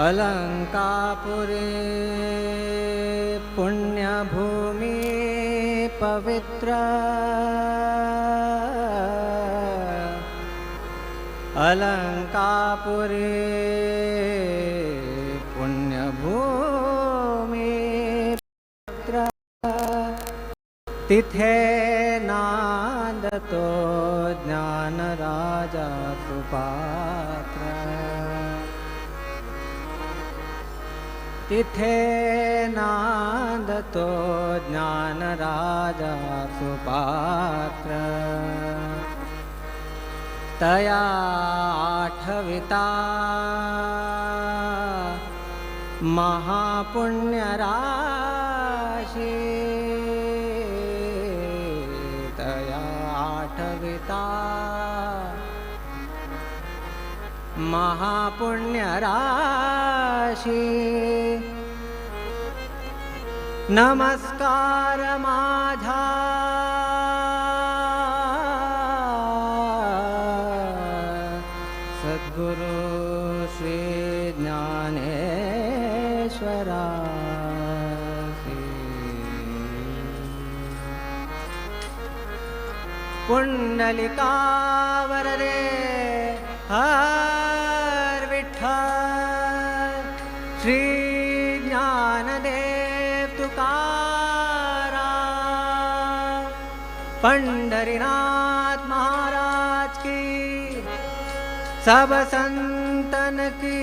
अलंकापुरे पुण्यभूमि पवित्र अलंकापुरे पुण्यभूमि पवित्र तिथे नांदतो ज्ञान राजा सुपात्र तिथे नांदतो ज्ञान राजा सुपात्र तया आठविता महापुण्य राशि तया आठविता महापुण्य राशि नमस्कार माझा सद्गुरु श्री ज्ञानेश्वरा पुंडलिकावररे हर विठ्ठल श्री ज्ञानदेव तुकाराम पंढरीनाथ महाराज की सब संतन की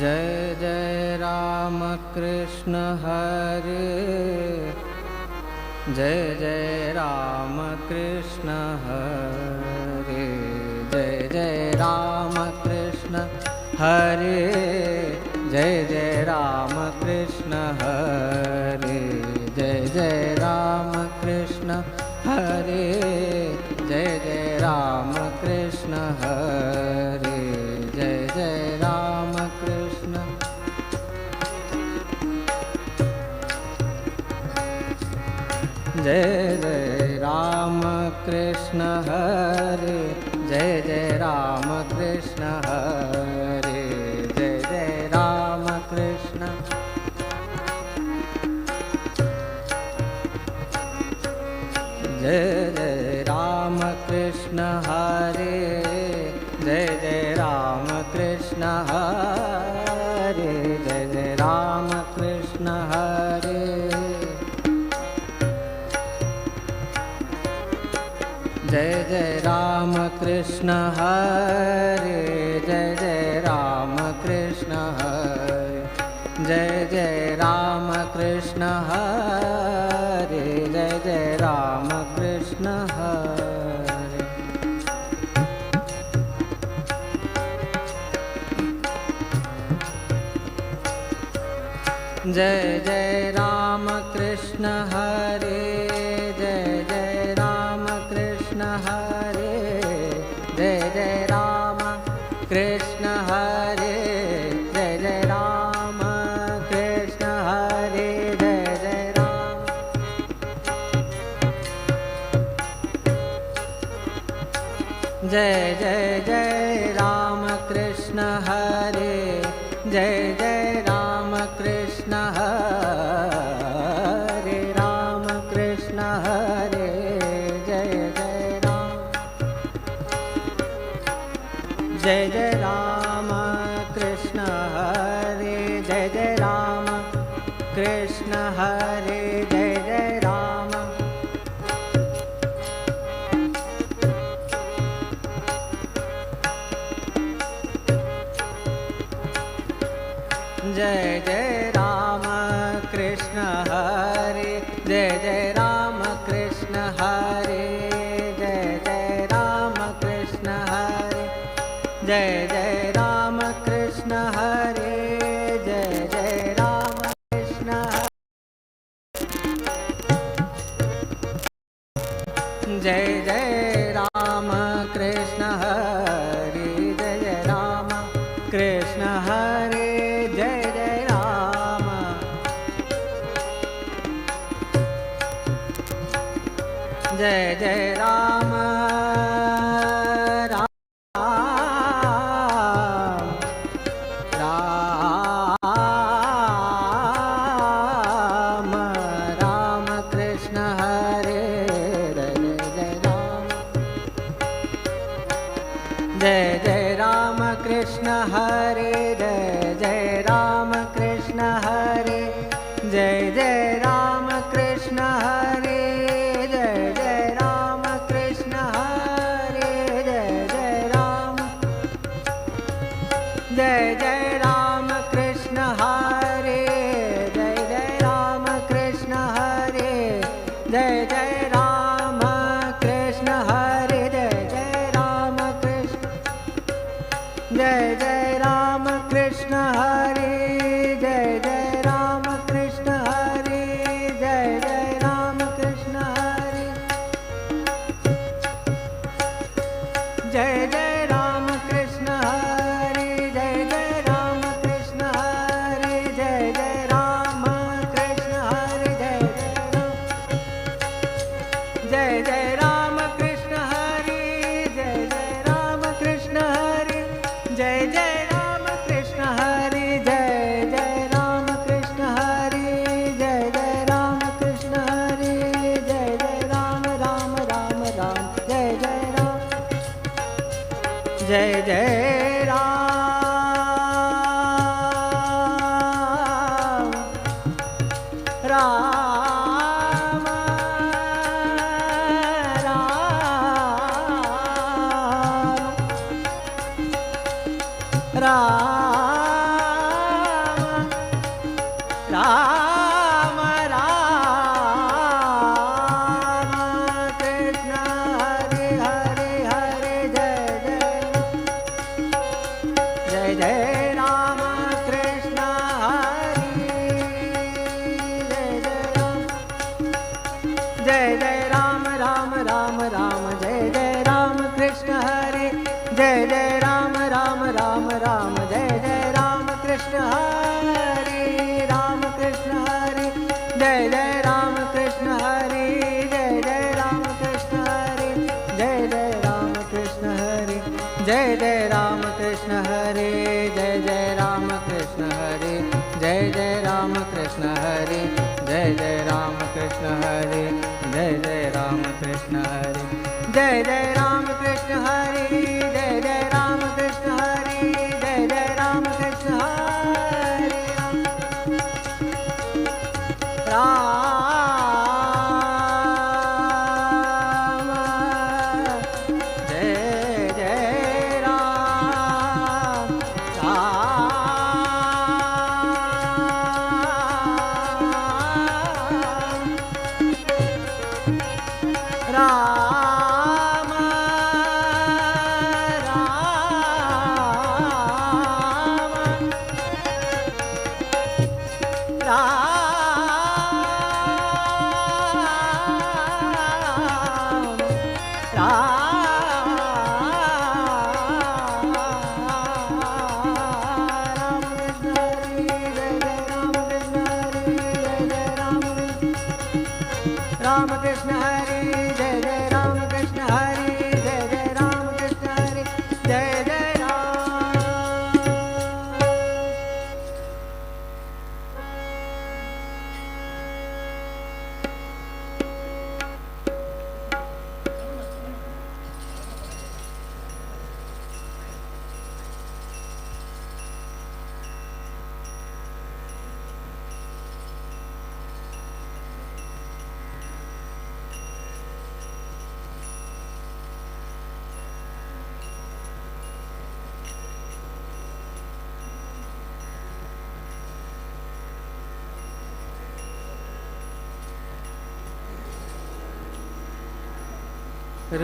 जय जय राम कृष्ण हरे जय जय राम कृष्ण हरे जय जय राम कृष्ण हरे जय जय राम कृष्ण हरे जय जय राम कृष्ण हरे जय जय राम कृष्ण हरे जय जय राम कृष्ण जय जय राम कृष्ण हरे जय जय राम कृष्ण हरे जय जय राम कृष्ण जय जय राम कृष्ण हरे जय जय राम कृष्ण हरे जय जय राम कृष्ण हरे जय जय राम कृष्ण हरे जय जय राम कृष्ण हरे जय जय राम कृष्ण हरे जय जय राम कृष्ण हरे जय जय राम कृष्ण हरे जय जय राम कृष्ण हरे जय जय राम कृष्ण हरे जय जय जय जय जय राम कृष्ण हरे, जय जय राम कृष्ण हरे, राम कृष्ण हरे, जय जय राम, जय जय राम कृष्ण हरे, जय जय राम कृष्ण हरे, जय जय राम, जय जय राम कृष्ण हरे, जय जय राम कृष्ण हरे, जय जय राम कृष्ण हरे, जय जय राम कृष्ण हरे, जय जय राम कृष्ण हरे, जय जय राम कृष्ण हरे, जय जय राम कृष्ण हरे, जय जय राम, जय जय राम, राम राम राम कृष्ण हरे, जय जय राम, जय जय राम कृष्ण हरे, जय जय राम कृष्ण हरे, जय जय राम कृष्ण हरे, जय जय राम कृष्ण हरे, जय जय राम, जय जय राम कृष्ण हरे, जय जय राम कृष्ण हरे, जय जय राम कृष्ण हरे, जय जय राम कृष्ण, जय जय राम कृष्ण हरे, जय जय राम कृष्ण हरे, जय जय राम कृष्ण हरे, जय जय राम कृष्ण हरे, जय जय राम कृष्ण हरे, जय जय राम कृष्ण हरे, जय जय राम कृष्ण हरे, जय जय राम कृष्ण हरे, जय जय राम कृष्ण हरे, जय जय राम कृष्ण हरे, जय जय राम कृष्ण हरे, जय जय राम राम राम राम, जय जय राम, जय जय राम, राम राम राम राम कृष्ण हरे हरे हरे, जय जय जय राम कृष्ण हरे, जय जय राम राम राम राम, जय जय राम कृष्ण हरे, जय जय राम राम राम राम, जय जय राम कृष्ण हरे, राम कृष्ण हरे, जय जय राम कृष्ण हरे, जय जय राम कृष्ण हरे, जय जय राम कृष्ण हरे, जय जय राम कृष्ण हरे, जय जय राम कृष्ण हरे, जय जय राम कृष्ण हरे, जय जय राम कृष्ण हरे, जय जय राम कृष्ण हरे, जय जय राम कृष्ण हरे, जय जय राम कृष्ण हरे, जय जय राम कृष्ण हरे, राम जय जय राम, राम राम र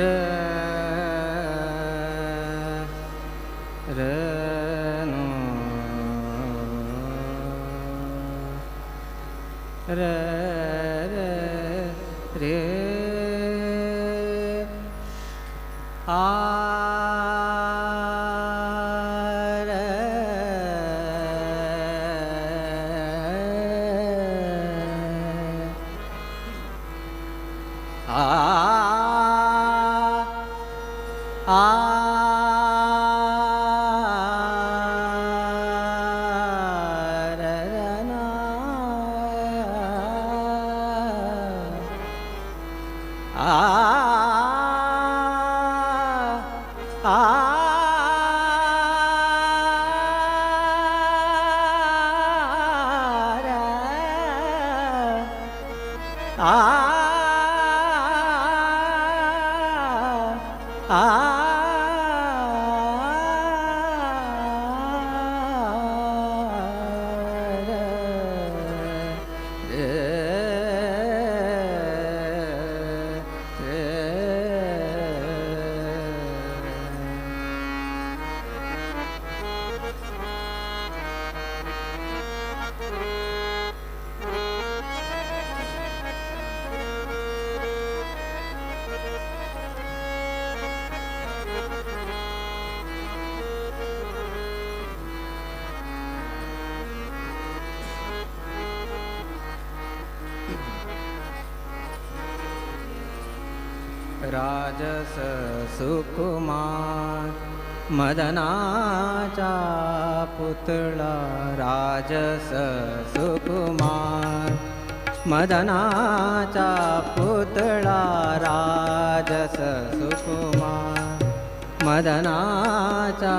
र नो र र रे आ राजस सुकुमार मदनाचा पुतळा राजस सुकुमार मदनाचा पुतळा राजस सुकुमार मदनाचा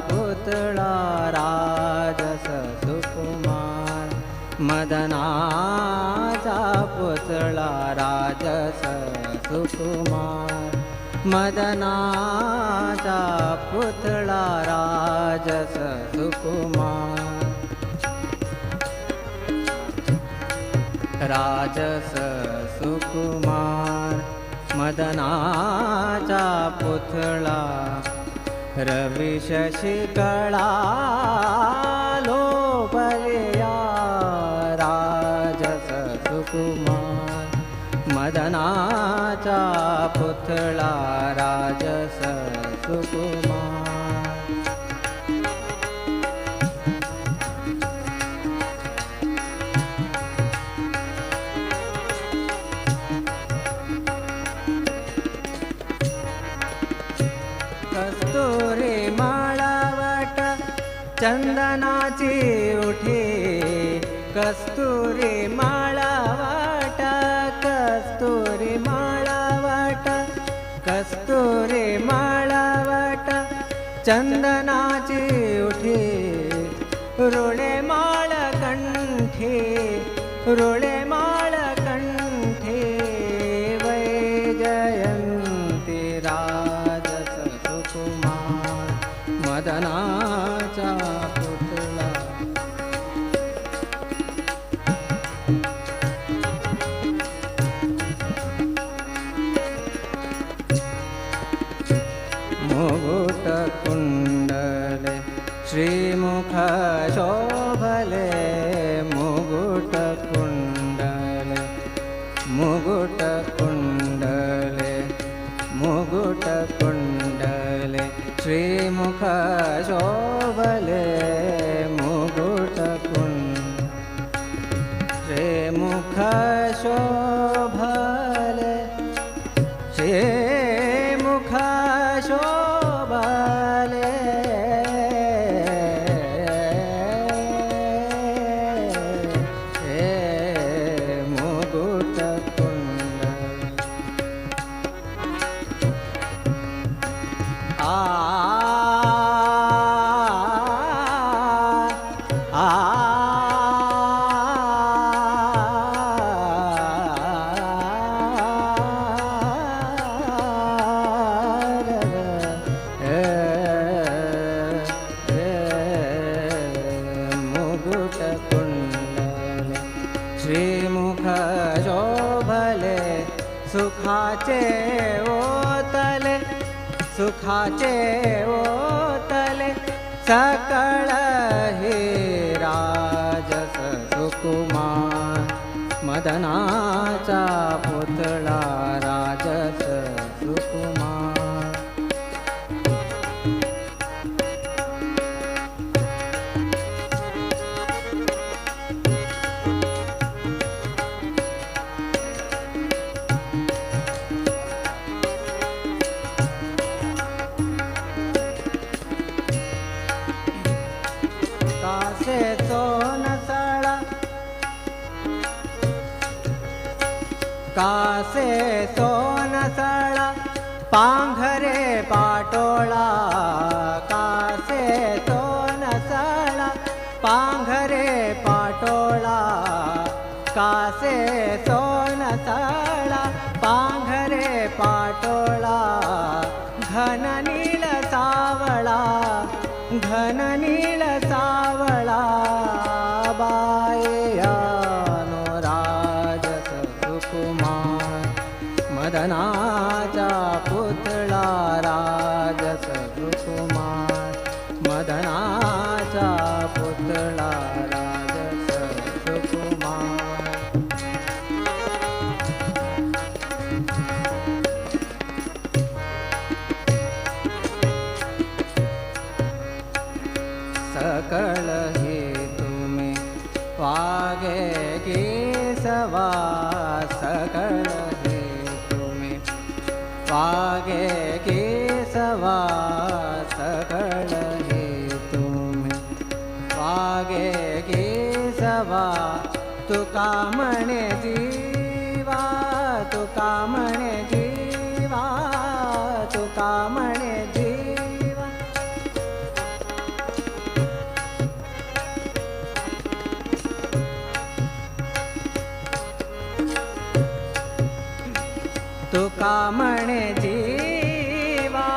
पुतळा राजस सुकुमार मदनाचा पुतळा राजस सुकुमार मदनाचा पुतळा राजस सुकुमार राजस सुकुमार मदनाचा पुतळा रवि शशिकळा लोभया राजस सुकुमार मदनाचा पुतळा राजस सुकुमार कस्तुरी माळावट चंदनाची उठी कस्तुरी माळावट कस्तुरी माळावट कस्तुरी माळावट चंदनाची उठी रुळे माळ कंठी रुळे माळ कंठी वैजयंती राजस सुकुमार मदनाचा पुतळा मुकुट कुंडले श्रीमुख शोभले मुकुट कुंडले मुकुट कुंडले मुकुट कुंडले श्रीमुख शोभले मुकुट कुंड श्रीमुख शोभले श्रीमुख शोभले मुकुट कुंड श्रीमुख शोभले सुखाचे ओत सुखाचे ओतले सकळ हे राजस सुकुमार मदनाचा पुतळा राजस सुकुमार कासे सोनसळा कासे सोनसळा पांघरे पाटोळा कासे सोनसळा पांघरे पाटोळा कासे सोनसळा पांघरे पाटोळा घन नील सावळा घन नील सावळा बायानो राजस सुकुमार मदनाचा पुतळा राजस सुकुमार मदनाचा पुतळा राजस सुकुमार सकळ हे तुम्ही वागे केसवा सकळ हे तुम्ही वागे केसवा सकळ हे तुम्ही वागे केसवा तुका म्हणे जीवा तुका म्हणे जीवा तुका म्हणे जीवा तुका म्हणे जीवा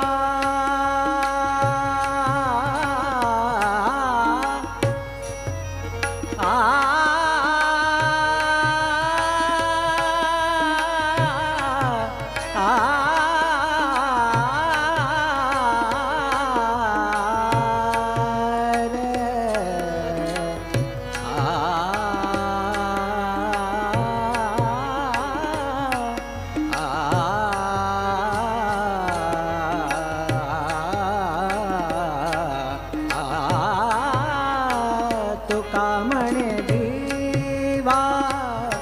तुका म्हणे जीवा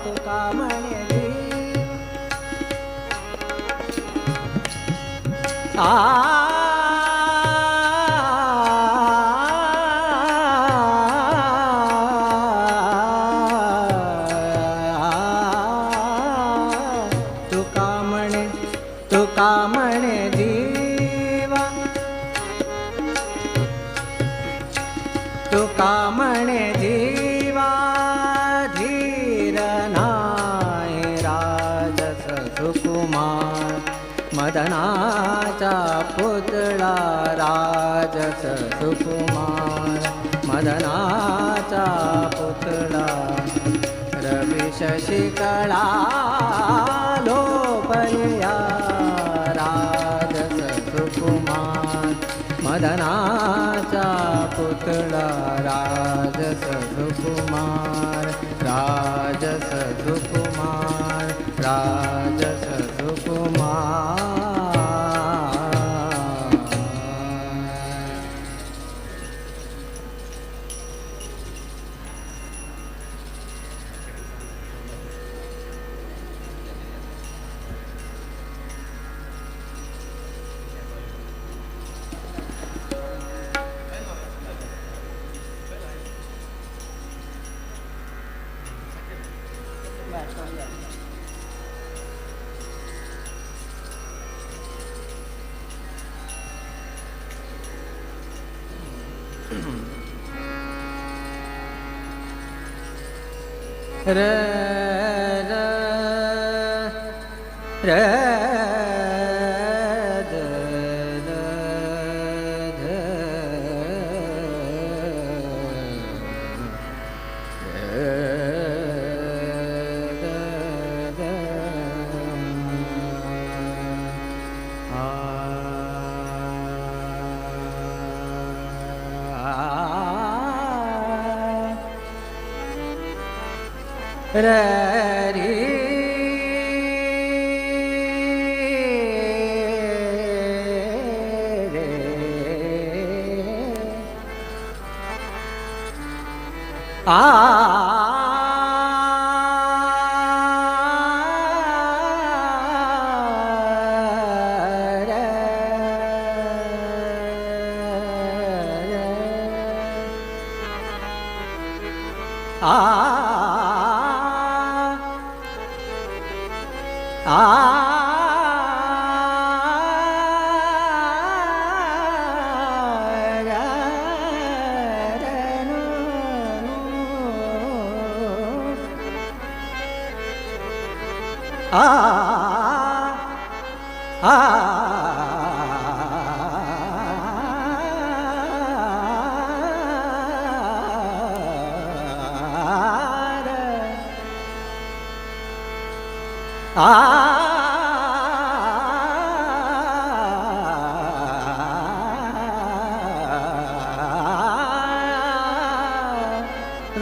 तुका म्हणे जीवा तुका म्हणे जीवा तुका म्हणे जीवा धीर नाही राजस सुकुमार मदनाचा पुतळा राजस सुकुमार मदनाचा पुतळा रवी शशिकळा लोपल्या राजस सुकुमार मदनाचा पुतळा राजस सुकुमार राजस सुकुमार राजस सुकुमार र र द द ध द री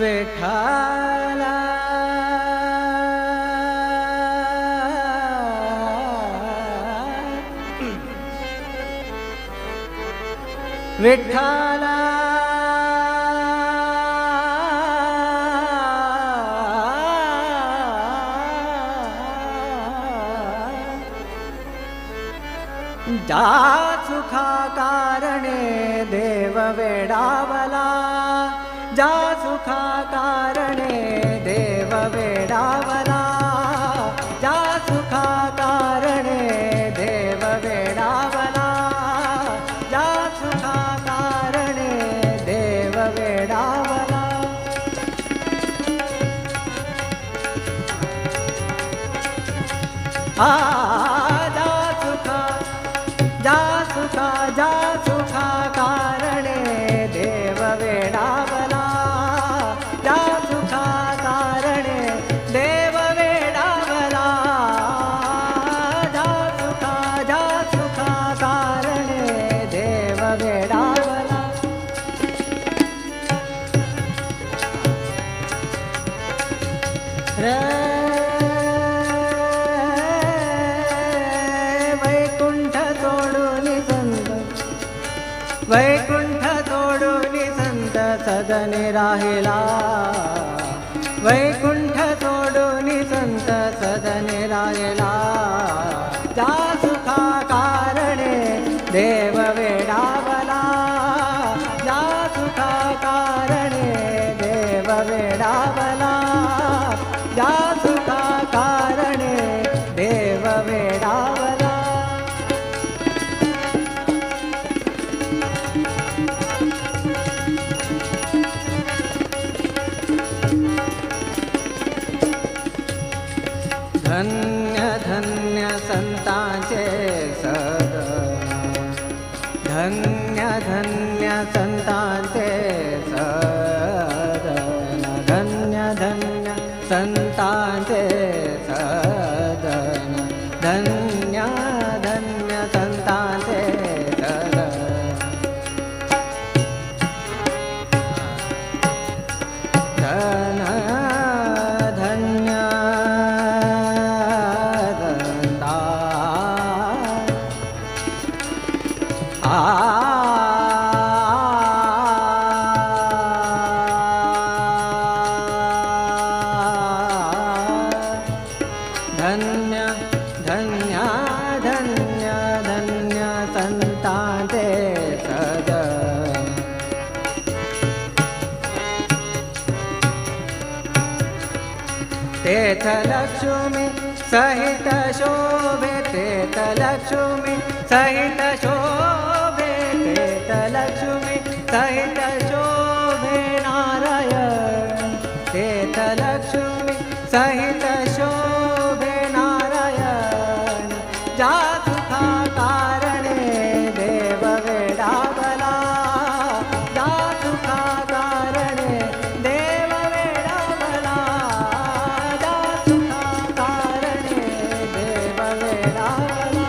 विठ्ठला विठ्ठला जा सुखा कारणे देव वेडावला जा सुखा कारणे देव वेडावला जा सुखा कारणे देव वेडावला जा सुखा कारणे देव वेडावला जा सुखा कारणे देव वेडावला जा सुखा कारणे देव वेडावला जा सुखा कारणे देव वेडावला वैकुंठ सोडून संत सदने राहिला वैकुंठ सोडून संत सदने राहिला जा सुखा कारणे देव वेडावला जा सुखा कारणे देव वेडावला जा सुखा कारणे देव वेडावला धन्य धन्य संतांचे सदन धन्य धन्य संतांचे सदन धन्य धन्य संतांचे सदन धन्य धन्य संतांचे सदन धन्य धन्य धन्य धन्य संतांचे सदन तेथ लक्ष्मी सहित शोभे तेथ लक्ष्मी सहित शोभे तेथ लक्ष्मी सहित शोभे नारायण तेथ लक्ष्मी सहित शोभे नारायण जा सुखा कारणे देव वेडावला जा सुखा कारणे देव वेडावला जा सुखा कारणे देव वेडावला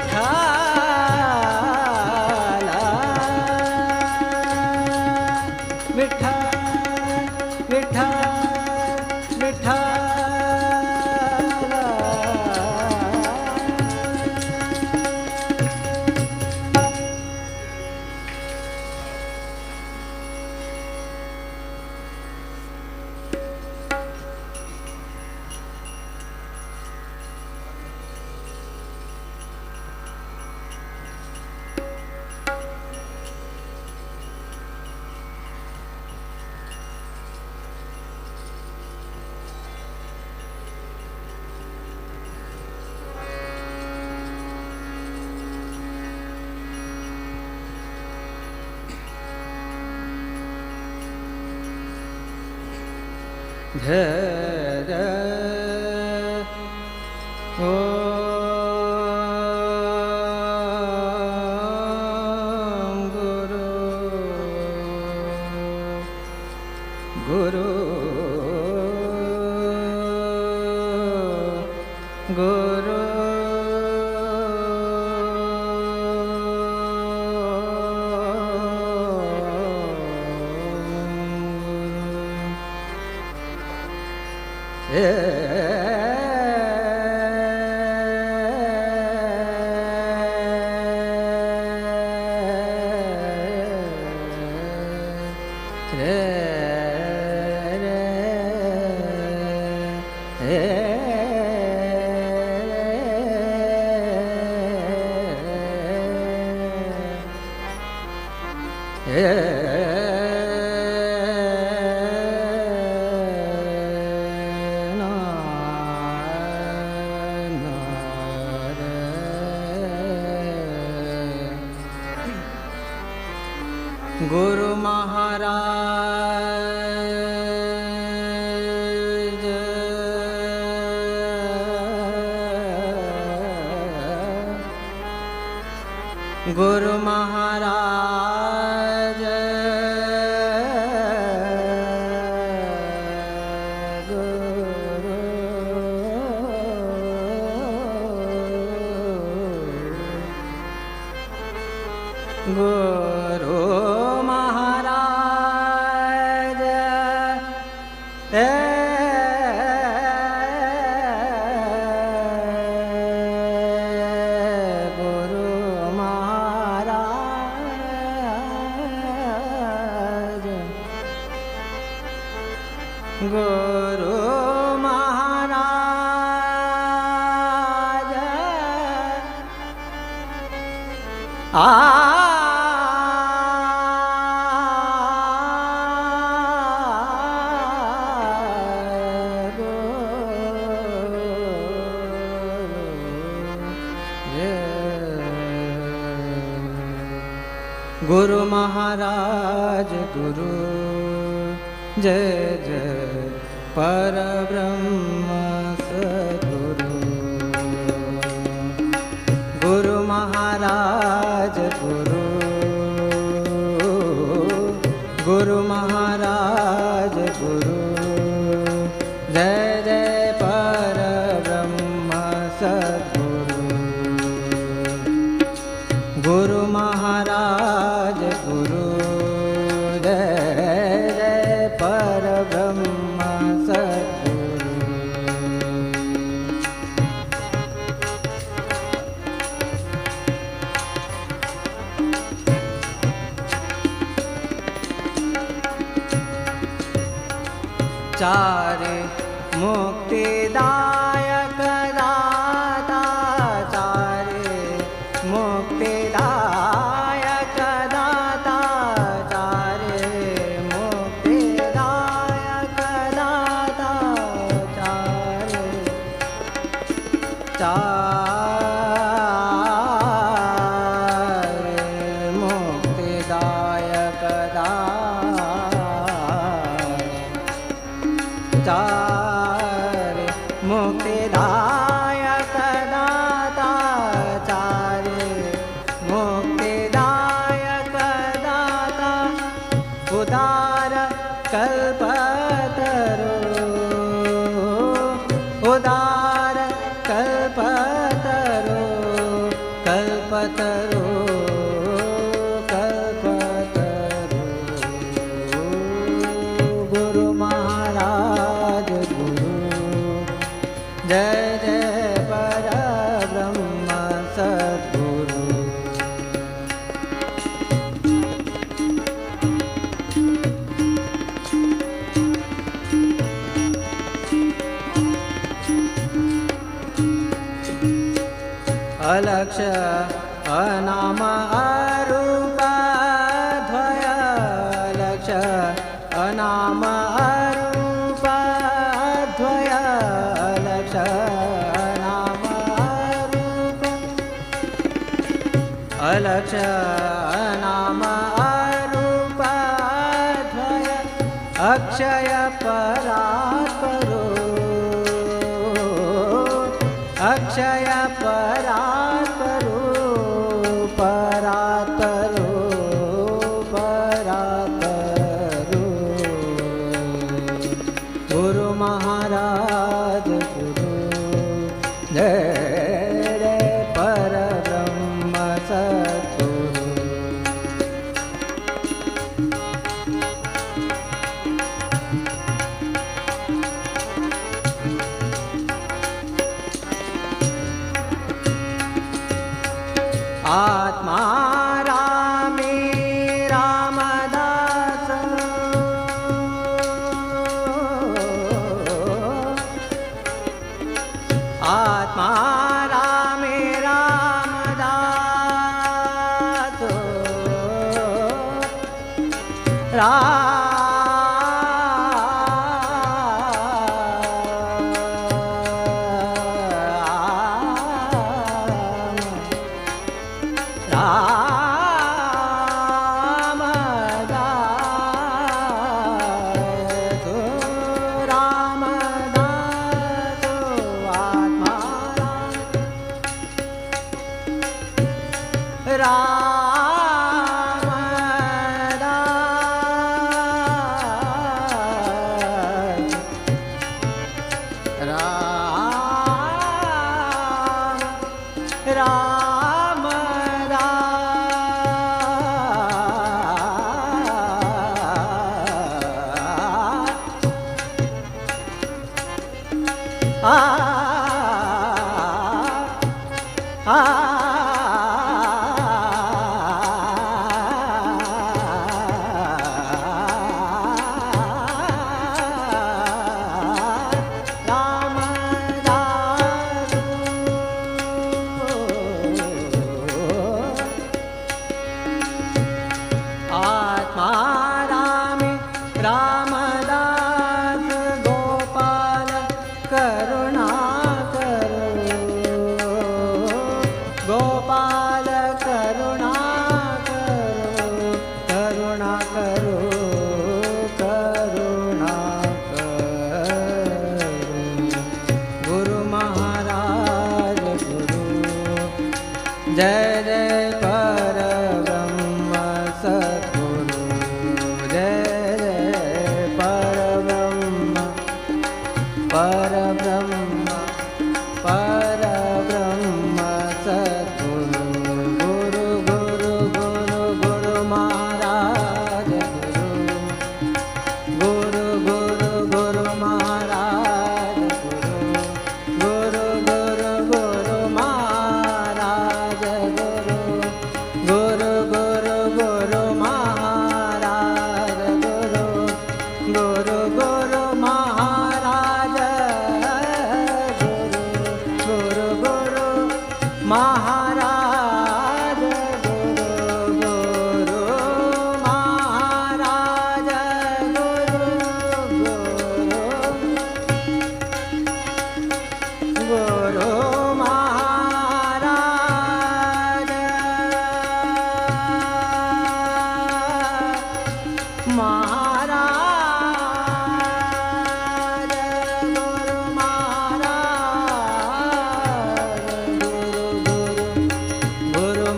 विठ्ठल विठ्ठल विठ्ठल जय ओम गुरु गुरु गुरु गुरु महाराज गुरु महाराज गुरु महाराज गुरु महाराज गुरु महाराज गुरु महाराज गुरु जय जय परब्रह्म सद्गुरु गुरु महाराज गुरु गुरु महाराज गुरु जय जय परब्रह्म सद्गुरु गुरु महाराज गुरु जय जय परब्रह्म सद्गुरु चारे मुक्तिदायक दाता चारे मुक्तिदायक दाता चारे मुक्तिदायक दाता चारे चारे मुक्तिदायक चारे मुक्तिदायक दाता चारे मुक्तिदायक दाता उदार कल्पतरु उदार कल्पतरु कल्पतरु कल्पतरु अलक्ष अनाम अरूप द्वय अलक्ष अनाम अरूप द्वय अलक्ष अनाम अरूप अलक्ष अनाम अरूप द्वय अक्षय परात्परो अक्षय परात्परो परात्परो परात्परो गुरु महाराज गुरु जय जय परब्रह्म सद्गुरु। आत्मा रामे रामदास आत्मा रामे रामदास जय जय परब्रह्म सद्गुरु जय जय परब्रह्म परब्रह्म परब्रह्म सद्गुरु गुरु गुरु गुरु गुरु महाराज गुरु गुरु गुरु गुरु महाराज गुरु गुरु गुरु महाराज गुरु गुरु गुरु महाराज गुरु गुरु गुरु महाराज गुरु गुरु महाराज गुरु गुरु महाराज गुरु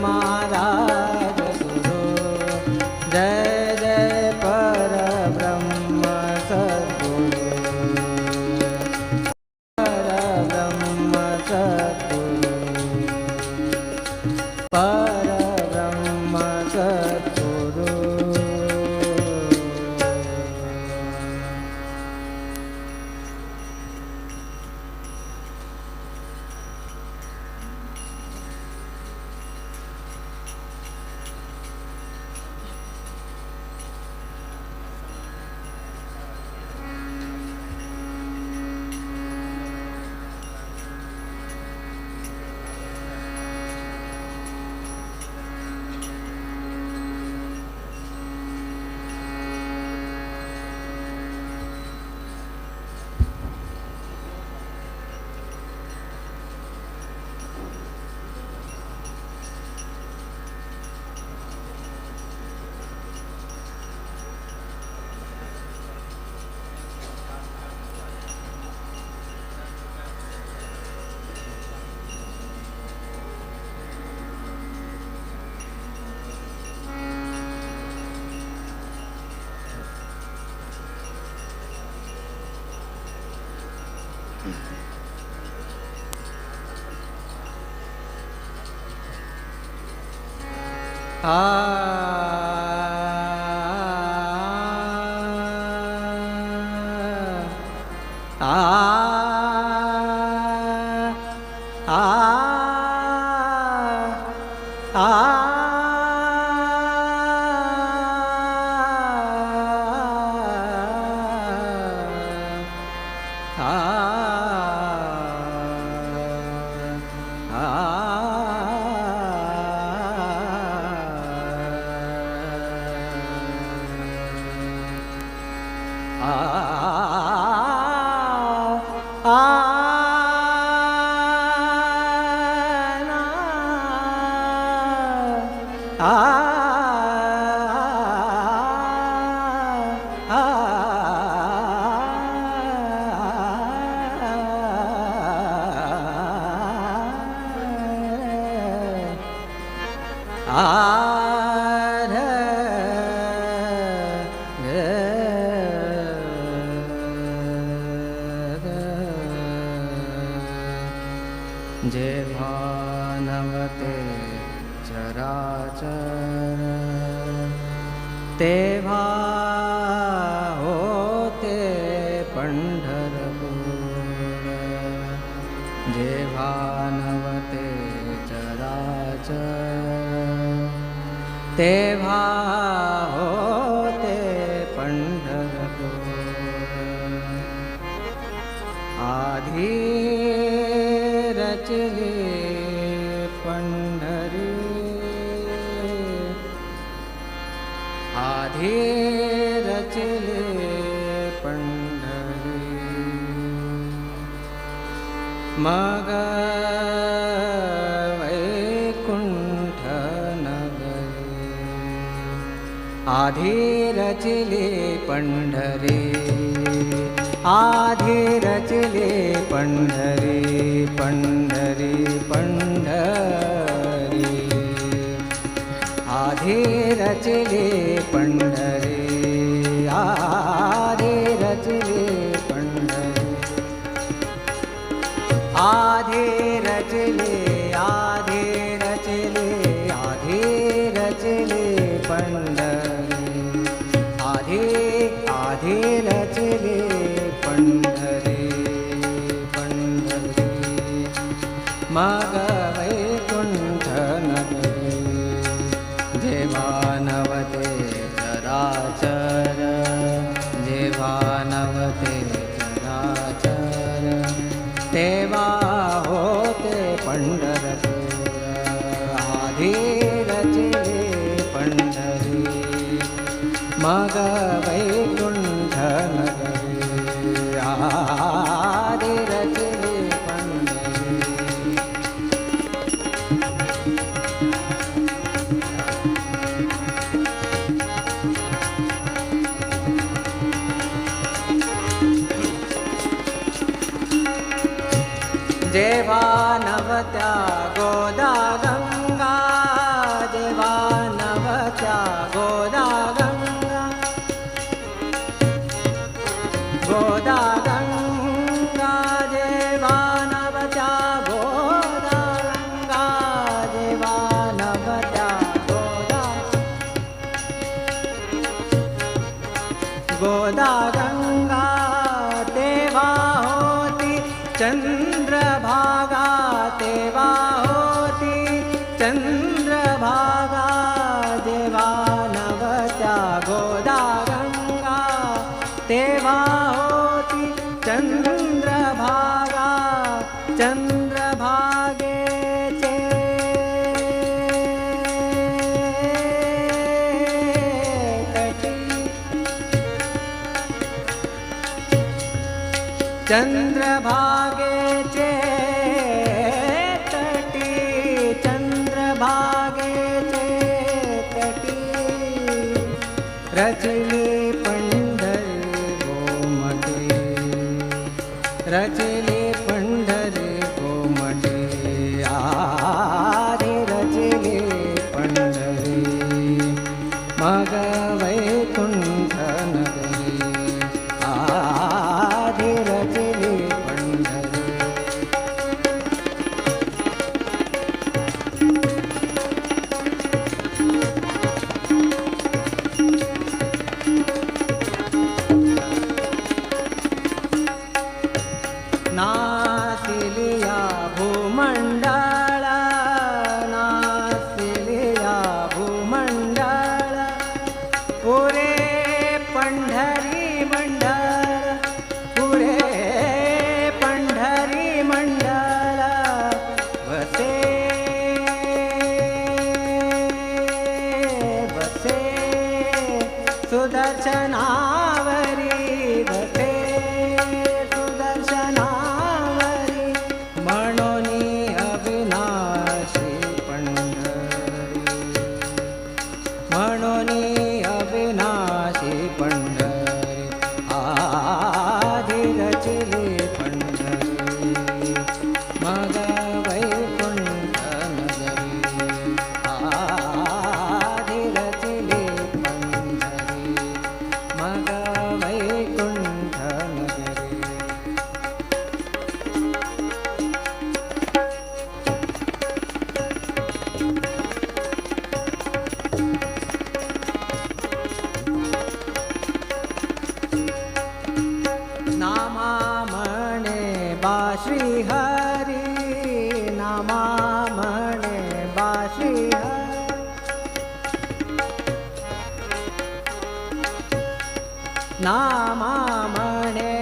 गुरु जय जय परब्रह्म सद्गुरु परब्रह्म सद्गुरु परब्रह्म सद्गुरु जेव्हानवते चराचर तेव्हा होते पंढरपूर जेव्हानवते चराचर तेव्हा होते पंढरपूर आधी रचले पंढरी आधी रचले पंढरी मग वैकुंठ नगरी आधी रचले पंढरी आधी रचले पंढरी पंढरी पंढरी आधी रचले पंढरी आधी रचले पंढरी आधी रचले आधी रचले आधी रचले पंढरी आधी आधी रचले पंढरी पंढरी मग वैकुंठ नगरी जेव्हानवते चराचर जेव्हानवते चराचर तेव्हा होते पंढरपूर आधी रचले पंढरी मग वैकुंठ नगरी आधी रचले पंढरी जेव्हानवत्या गोदा गंगा जेव्हानवत्या गोदा गंगा गोदा गंगा जेव्हानवत्या गोदा गंगा जेव्हानवत्या गोदा गंगा तेव्हा होती चंद्रभागा तेव्हा होती चंद्रभागा जेव्हानवत्या गोदा गंगा तेव्हा होती चंद्रभागा चंद्रभागेचे तटी चंद्रभागेचे तटी चंद्रभागेचे तटी रचले पंढरी गोमटे रचले पंढरी गोमटे आधी रचले पंढरी मग वैकुंठ नगरी आधी रचले पंढरी सुदर्शनावरी बसे सुदर्शनावरी म्हणोनी अविनाशी पंढरी म्हणोनी अविनाशी पंढरी आधी रचली पंढरी मग वैकुंठ नगरी आधी रचली पंढरी मग वैकुंठ नगरी नामा म्हणे बा श्री हरी नामा म्हणे बा श्री हरी नामा म्हणे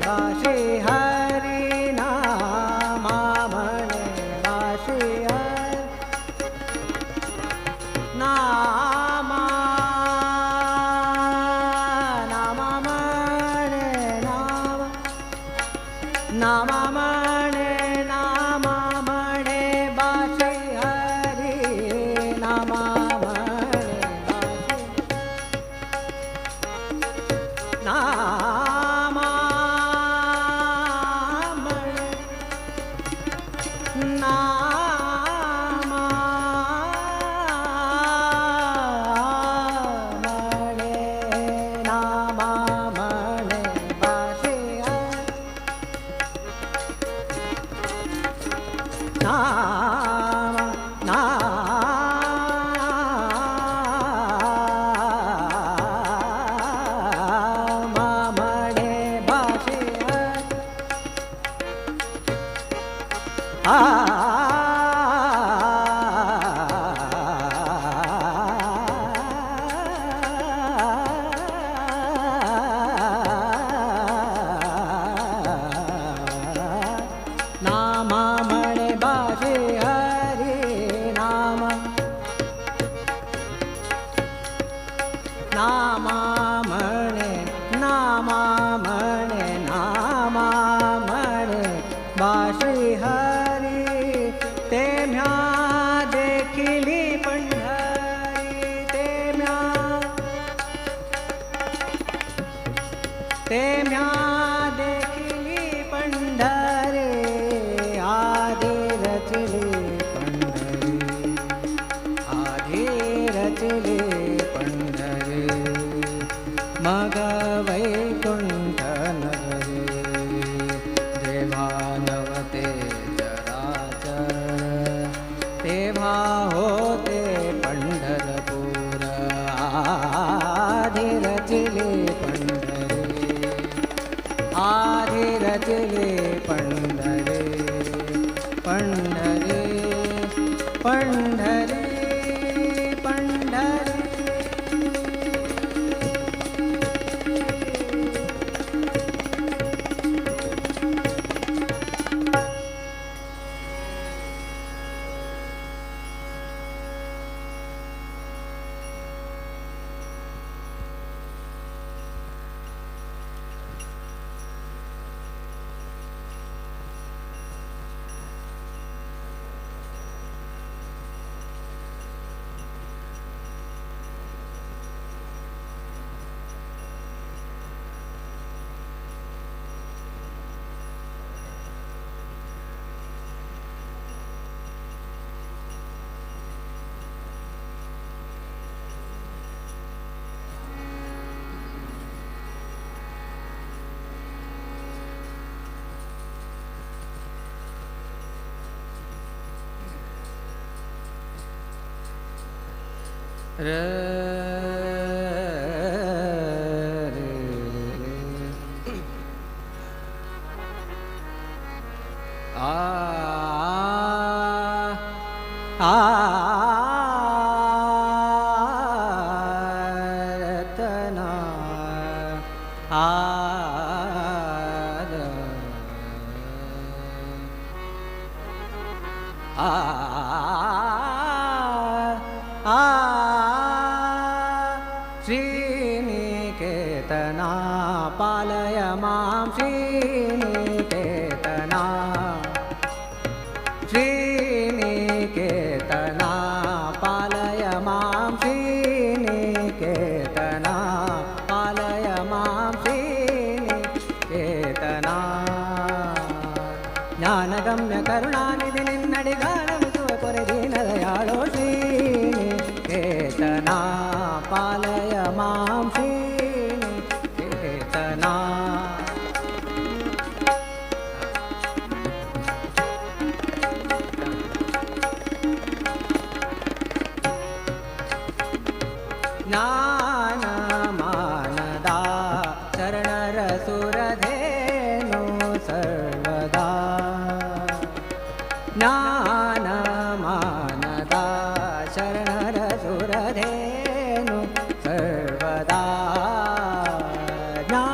बा श्री हरी नामा म्हणे बा श्री हरी नामा नामा म्हणे नामा म्हणे नामा म्हणे बा श्री हरी नामा म्हणे बा श्री नामा म्हणे नामा म्हणे नामा म्हणे बा श्री हरी नामा नामा म्हणे बा श्री हरी नामा म्हणे बा श्री हरी नामा नामा म्हणे नामा म्हणे नामा म्हणे बा श्री हरी तेम्हा देखिली पंढरी तेम्हा देखिली पंढरी आधी रचली पंढरी आधी रचली पंढरी मग वैकुंठ नगरी जेव्हा नवते चराचर तेव्हा होते पंढरपूर आधी रचली पंढरी आधी रचली पंढरी पंढरी पंढरी पंढरी रतना श्रीनिकेतन श्रीनिकेतना पालय मां श्रीनिकेतना श्रीनिकेतना पालय मां श्रीनिकेतना पालय मां श्रीनिकेतना ज्ञानगम्य करुणानिधि निन्नडिगानमिसुव कोरे दीनदयाळो श्रीनिकेतना पालय मां श्रीनिकेतना ज्ञानमानदा शरणरसुरधेनु सर्वदा ज्ञानमानदा शरणरसुरधेनु सर्वदा ज्ञानमानदा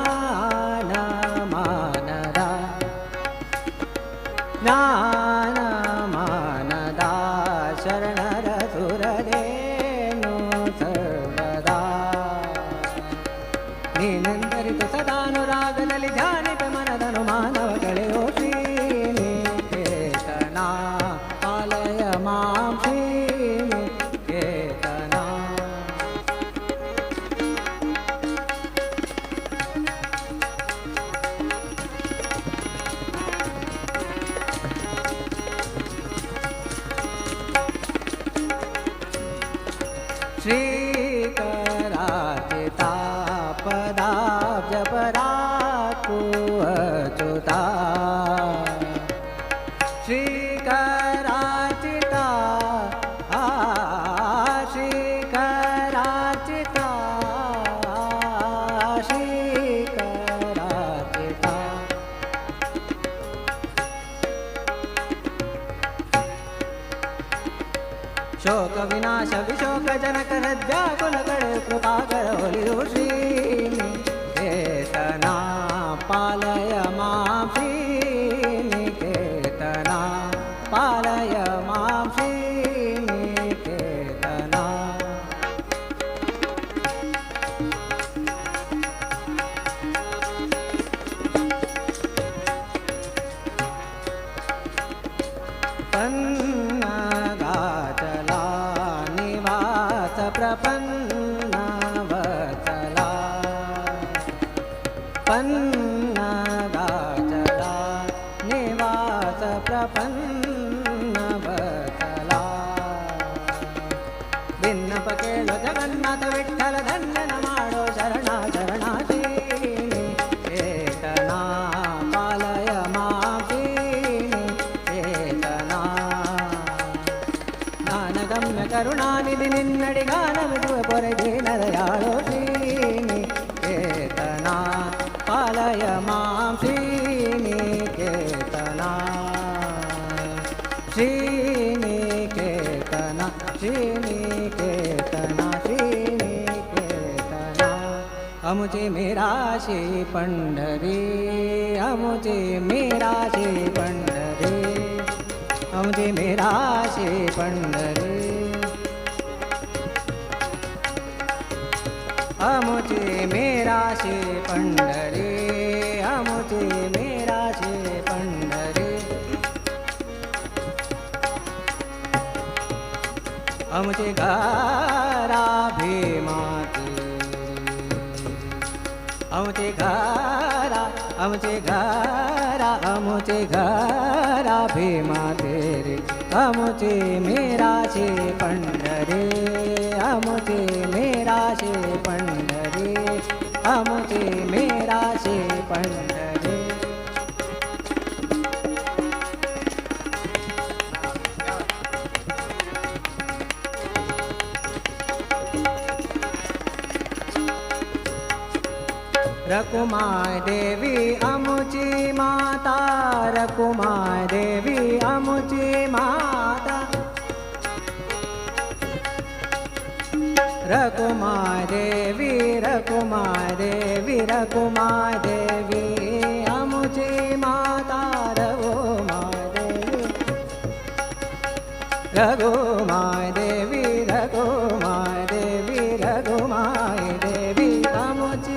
ज्ञानमानदा शरणरसुरधेनु सर्वदा ನೀನೆಂದರಿತು ಸದಾನುರಾಗದಲ್ಲಿ ಧ್ಯಾನಿತ ಮನದನು ಮಾನವಗಳೆಯೋ ಶ್ರೀನಿಕೇತನ ಪಾಲಯ ಮಾಂ ಶ್ರೀನಿಕೇತನ श्रीकराचिता पदाब्जपराकु अच्युता श्रीकराचिता श्रीकराचिता श्रीकराचिता शोक विनाश विशोक जनक व्याकुल करे कृपा करोलियो श्रीनिकेतना पालय मां श्रीनिकेतना पालय मां श्रीनिकेतना पन्नगाचला निवास प्रपन्नवत्सला पन्नगाचला निवास प्रपन्नवत्सला भिन्नप केळो जगन्नाथ विठ्ठल धन्यन माडो शरणा शरणा श्रीनिकेतना पालय मां श्रीनिकेतना ज्ञानगम्य करुणानिधि निन्नडिगानमिसुव कोरे दीनदयाळो श्रीनिकेतना पालय मां श्रीनिकेतना श्रीनिकेतना श्रीनिकेतना श्रीनिकेतना अमुचे मेरा श्री पंढरी अमुचे मेरा श्री पंढरी अमुचे मेरा श्री पंढरी अमुचे मेरा श्री पंढरी अमुचे मेरा श्री पंढरी अमुचे घरा भीमाती अमुचे घरा अमुचे घरा अमुचे घरा भीमा तेरे अमुचे मेरा श्री पंढरी अमुचे मेरा श्री पंढरी अमुचे मेरा श्री पंढरी रकुमाय देवी अमुची माता रकुमाय देवी अमुची माता रकुमाय देवी रकुमाय देवी रकुमाय देवी अमुची माता रघुमाय देवी रघुमाय देवी रघुमाय देवी रघुमाय देवी अमुची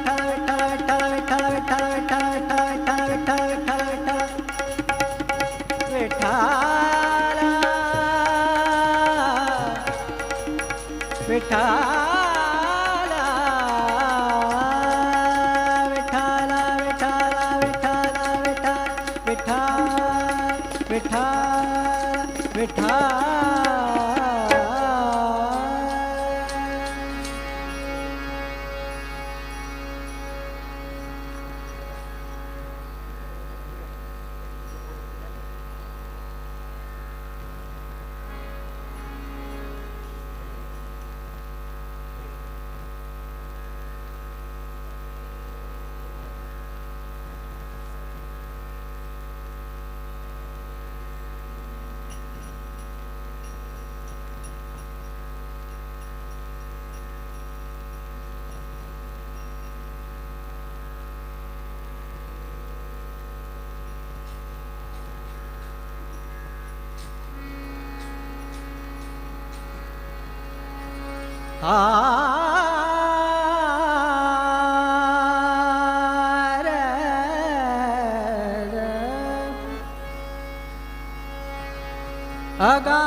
अगा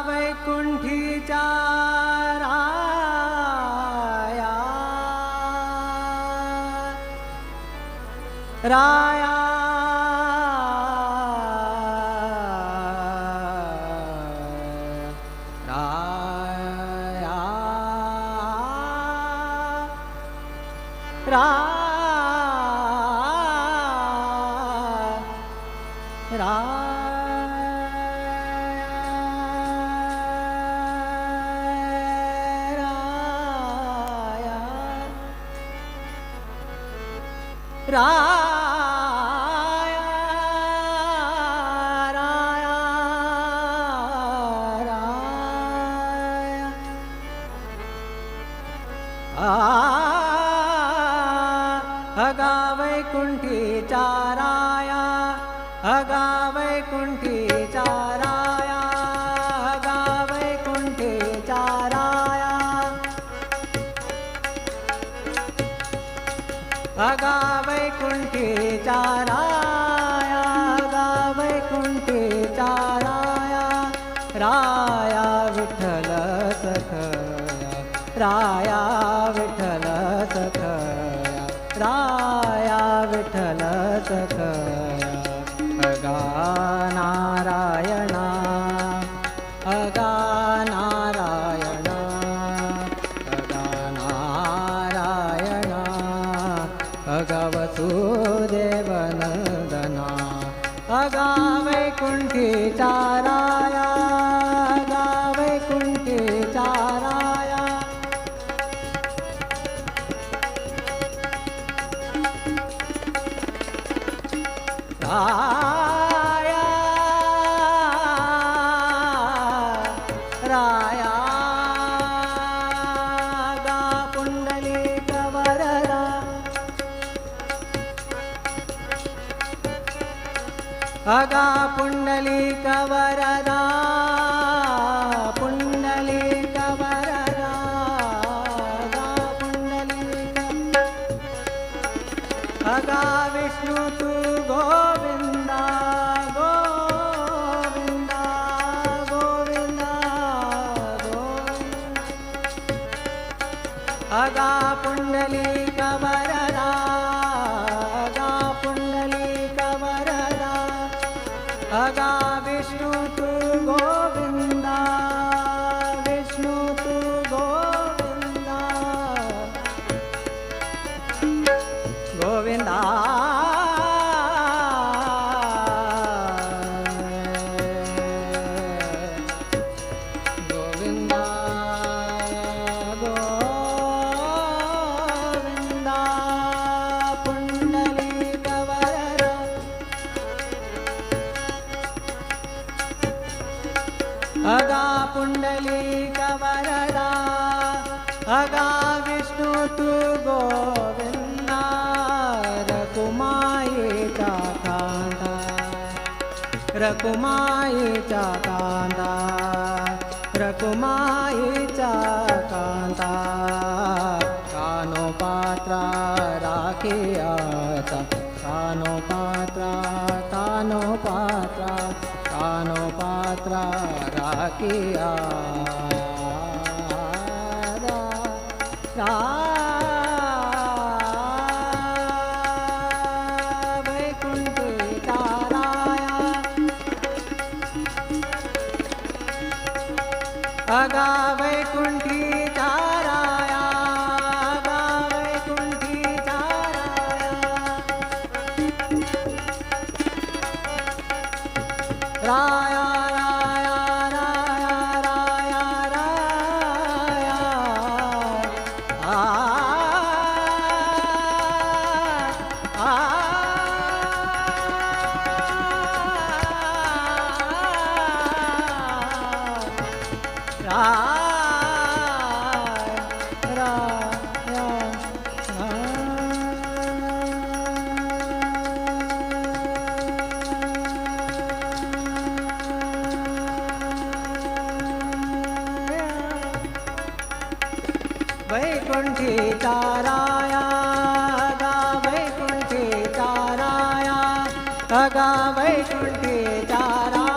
वैकुंठीचा राया राया राया अगा वैकुंठीचा राया अगा वैकुंठीचा राया अगा वैकुंठीचा राया अगा वैकुंठीचा राया अगा वैकुंठीचा राया राया विठ्ठल सखया राया विठ्ठल सखया राया विठ्ठल सखया अगा नारायणा अगा नारायणा अगा नारायणा अगा वसुदेवनंदना अगा वैकुंठीचा राया अगा वैकुंठीचा राया राया राया गा पुंडलिक वरदा अगा पुंडलिक वरदा पुंडलिक वरदा अगा पुंडलिक अगा विष्णु तू गोविंदा गोविंदा गोविंदा गोविंदा अगा पुंडलिक वरदा अगा पुंडलिक वरदा अगा विष्णु तू गोविंदा विष्णु तू गोविंदा गोविंदा गोविंदा गोविंदा पुंडलिक वरदा अगा पुंडलिक वरदा अगा विष्णु तू गोविंदा रकुमायेचा कांदा रकुमायेचा कांदा रकुमायेचा कांदा कानोपात्रा राखियाचा कानोपात्रा कानोपात्रा कानोपात्रा राखिया वैकुंठीचा राया अगा वैकुंठीचा राया अगा वैकुंठीचा राया राया राया राया राया राया वैकुण्ठी ताराया गा वैकुण्ठी ताराया गा वैकुण्ठी ताराया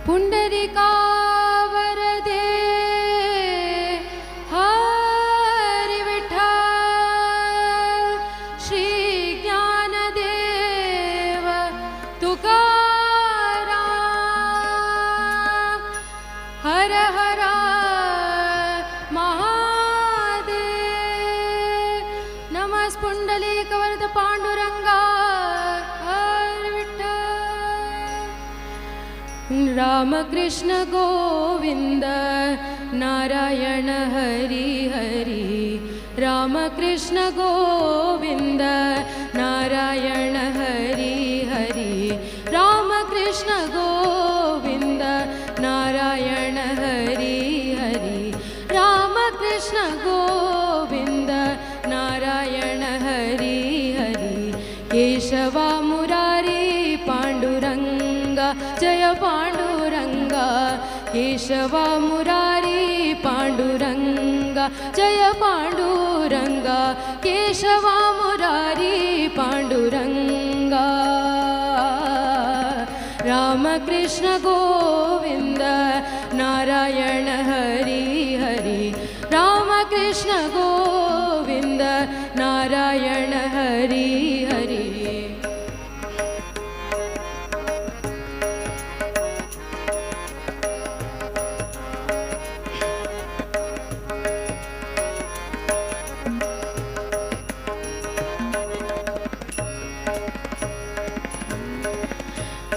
पुंडरीका वरदे हरि विठ्ठल श्री ज्ञानदेव तुकाराम हर हर महादेव नमः पुंडलीकवरद पांडुरंगा राम कृष्ण गोविंद नारायण हरि हरि राम कृष्ण गोविंद नारायण हरि हरि राम कृष्ण गोविंद नारायण हरि हरि राम कृष्ण गोविंद नारायण हरि हरि केशवा मुरारी पांडुरंगा जय पांडुरंगा केशवा मुरारी पांडुरंगा जय पांडुरंगा केशवा मुरारी पांडुरंगा राम कृष्ण गोविंद नारायण हरि हरि राम कृष्ण गोविंद नारायण हरि हरि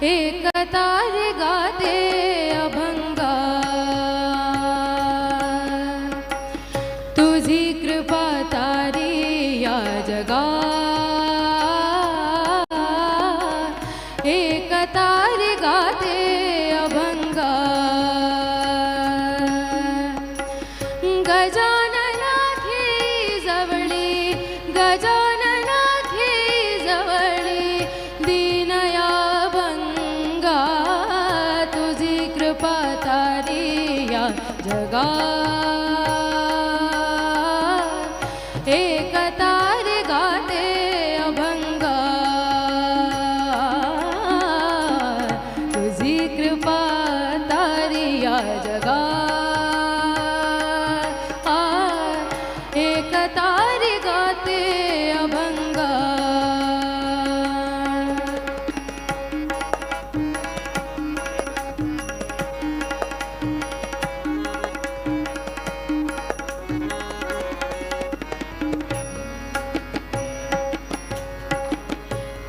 एकतारी गाते अभंगा तुझी कृपा तारी या जगा एकतारी गाते अभंगा गजानना घे जवळी गजानना घे जवळी दीनया भंगा तुझी कृपा तारी या जगा एकतारी गाते अभंगा तुझी कृपा तारी या जगा एकतारी गाते अभंगा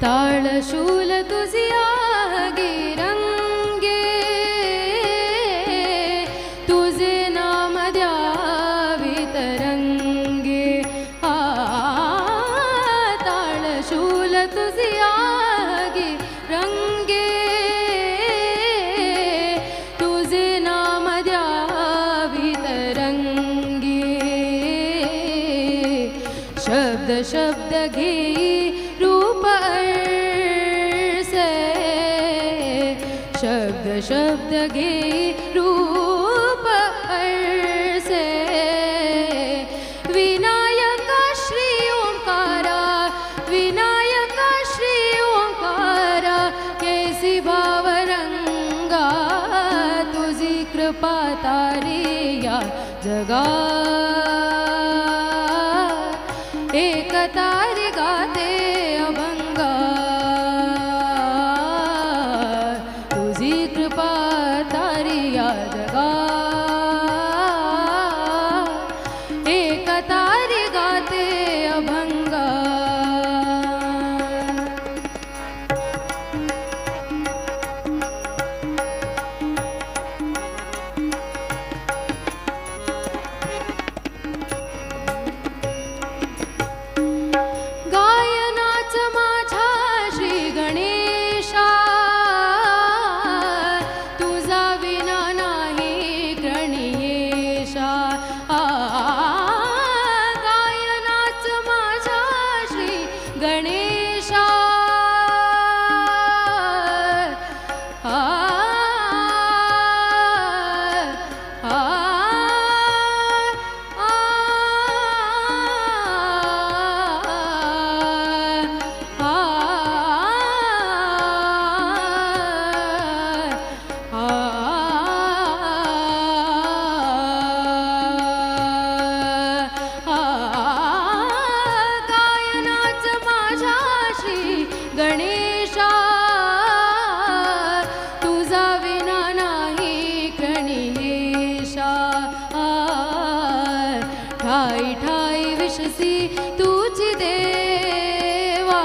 ताळशूल तुझिया गिरंगे तुझे नाम द्यावी तरंगे ताळशूल तुझिया गिरंगे तुझे नाम द्यावी तरंगे शब्द शब्द घेई रूप शब्द शब्द घे रूप अर्से विनायका श्री ओंकारा विनायका श्री ओंकारा कैसी भावरंगा तुझी कृपा तारी या जगा एकतारी गाते अभंगा तुझी कृपा तारी या जगा एकतारी गाते अभंगा गायनाच माझा श्री गणेशा तुझा विना नाही गणेशा गायनाच माझा श्री गणेशा गायनाच माझा श्री गणेशा तुझा विना नाही गणेशा ठाई ठाई विशसी तुझी देवा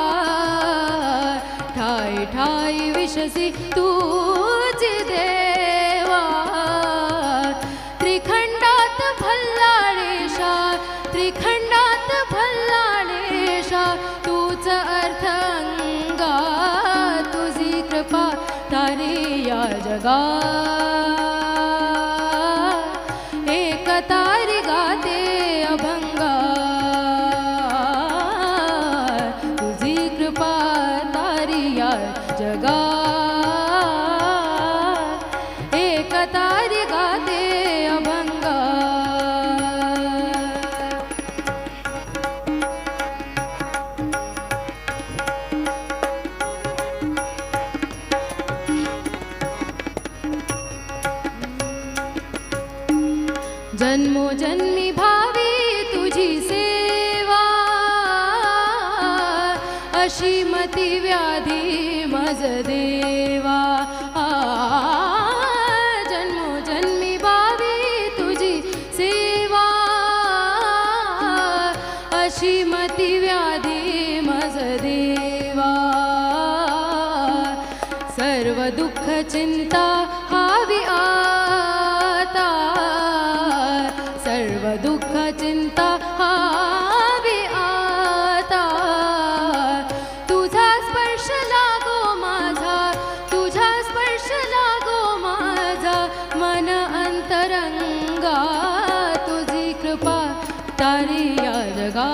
ठाई ठाई विशसी तुझी देवा त्रिखंडात भल्लाळेशा त्रिखंडात भल्लाळेशा तूच अर्थ अंगा तुझी कृपा तारी या जगा एकतारी गाते अभंगा तुझी कृपा तारी या जगा एकतारी गाते अभंगा जन्मोजन्मी भावी तुझी सेवा अशी मती व्याधी मज देवा जन्मोजन्मी भावी तुझी सेवा अशी मती व्याधी मज देवा सर्व दुःख चिंता हावी आता, सर्व दुःख चिंता हावी आता, तुझा स्पर्श लागो माझा, तुझा स्पर्श लागो माझा मन अंतरंगा, तुझी कृपा तारी या जगा,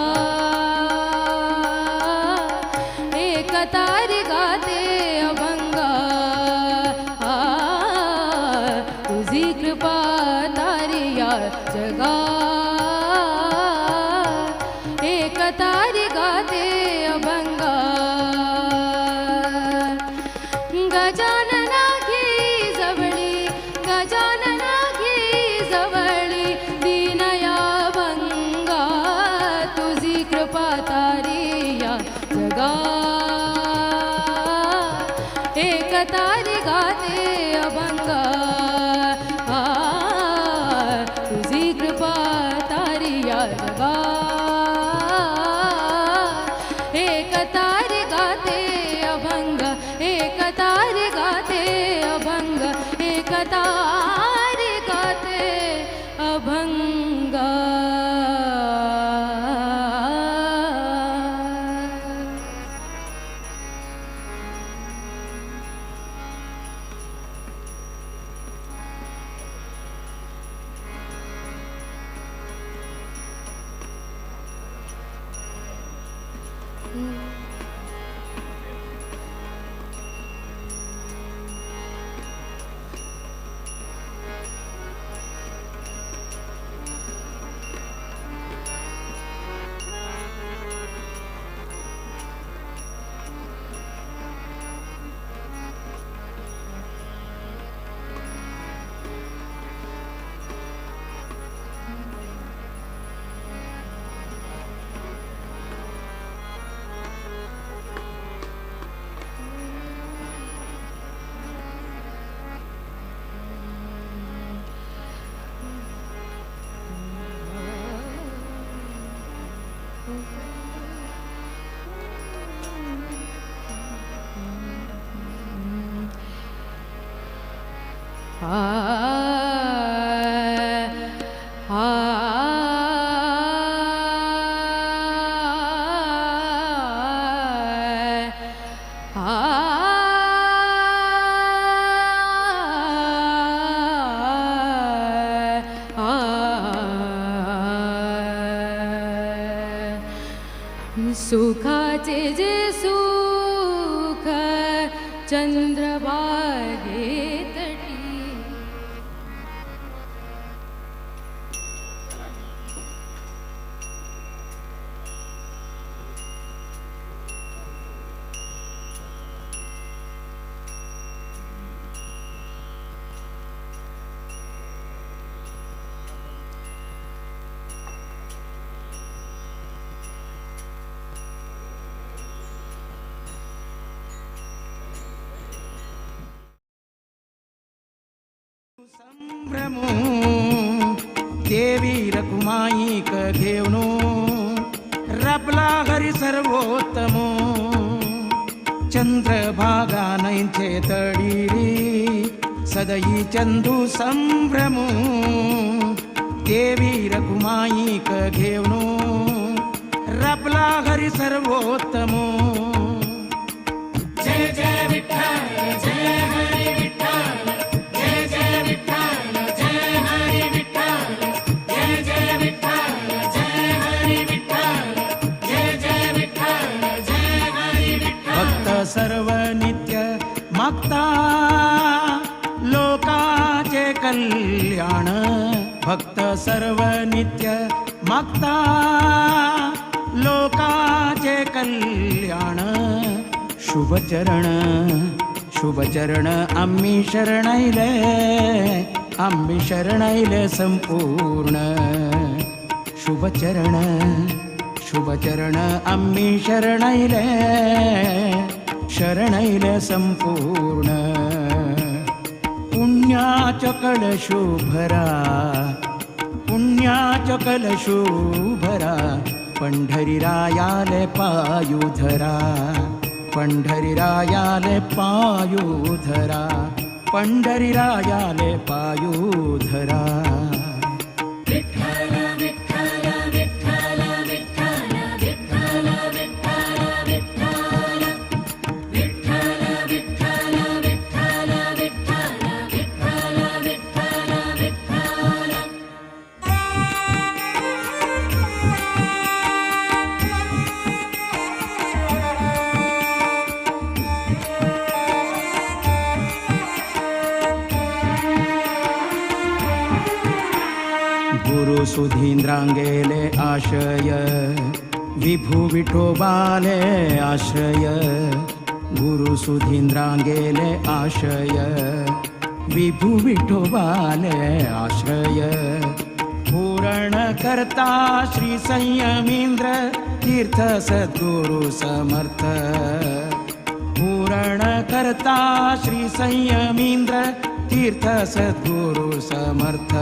एक तारी गाते अभंगा, तुझी कृपा तारी या जगा, एक तारी गाते अभंगा. गजानना घे जवळी, गजानना घे जवळी, दीनया भंगा, तुझी कृपा तारी या जगा, एक तारी गाते अभंगा, तुझी कृपा तारी या जगा, एक तारी गाते अभंग, एक तारी गाते अभंग, एक तारी गाते अभंग. सुखाचे जे सुख चंद्रभागे तटी, संभ्रमो देवी रकुमाईक घेवनो, रबला हरी सर्वोत्तमो, चंद्रभागा नैचे तडीरी, सदयी चंदू संभ्रमो देवी रकुमाईक घेवनो, रबला हरी सर्वोत्तमो. जय जय विठ्ठल जय हरी विठ्ठल, जय जय विठ्ठल जय हरी विठ्ठल, जय जय विठ्ठल जय हरी विठ्ठल, जय जय विठ्ठल जय हरी विठ्ठल. भक्त सर्व नित्य मागता लोकाचे कल्याण, भक्त सर्व नित्य मागता लोकाचे कल्याण. शुभचरण शुभचरण आम्ही शरणैले, आम्ही शरणैले संपूर्ण. शुभचरण शुभचरण आम्ही शरणैले, शरणैले संपूर्ण. पुण्याच्या कळशो भरा, पुण्याच्या कलशो भरा, पंढरी रायाले पायुधरा, पंढरीरायाले पायूधरा, पंढरीरायाले पायूधरा. विठ्ठल विठ्ठल विठ्ठल विठ्ठल विठ्ठल विठ्ठल विठ्ठल विठ्ठल विठ्ठल विठ्ठल विठ्ठल विठ्ठल विठ्ठल विठ्ठल. गुरु सुधींद्रांगेले आशय, विभू विठोबाले आश्रय. गुरु सुधींद्रांगेले आशय, विभू विठोबाले आश्रय. पूर्ण करता श्री संयमींद्र तीर्थ सद्गुरु समर्थ. पूर्ण करता श्री संयमींद्र तीर्थ सद्गुरु समर्थ.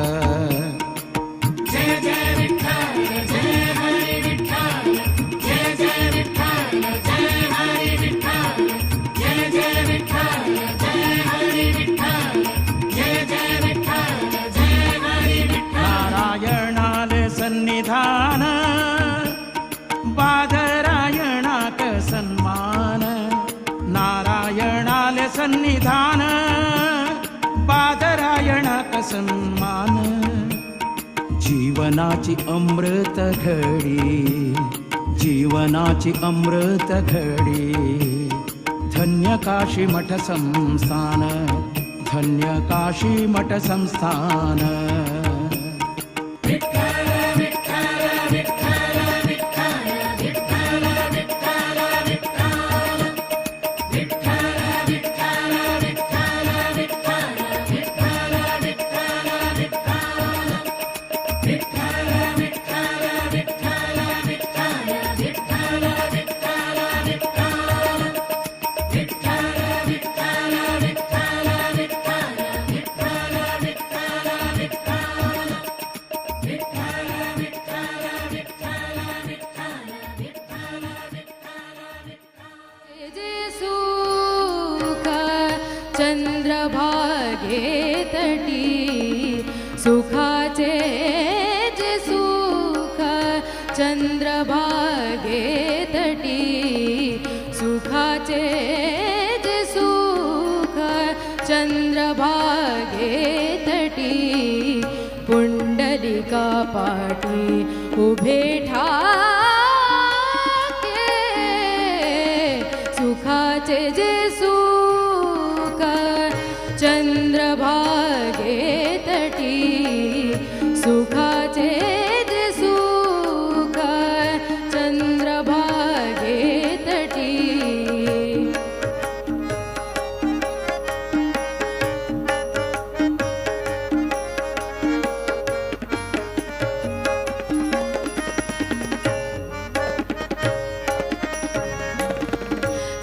जय जय विठ्ठल जय हरी विठ्ठल, जय जय विठ्ठल जय हरी विठ्ठल, जय जय विठ्ठल जय हरी विठ्ठल, जय जय विठ्ठल जय हरी विठ्ठल. नारायणाले सन्निधान, बादरायणाक सन्मान. नारायणाले सन्निधान, बादरायणाक सन्मान. जीवनाची अमृत घडी, जीवनाची अमृत घडी. धन्य काशी मठ संस्थान, धन्य काशी मठ संस्थान. विठ्ठल विठ्ठल विठ्ठल विठ्ठल विठ्ठल विठ्ठल विठ्ठल विठ्ठल विठ्ठल विठ्ठल विठ्ठल विठ्ठल विठ्ठल चंद्रभागे तटी सुखाचे जे सुख, चंद्रभागे तटी सुखाचे जे सुख, चंद्रभागे तटी पुंडलिका पाटी उभे ठाके सुखाचे जे सुख, चंद्रभागे तटी सुखाचे जे सुख, चंद्रभागे तटी.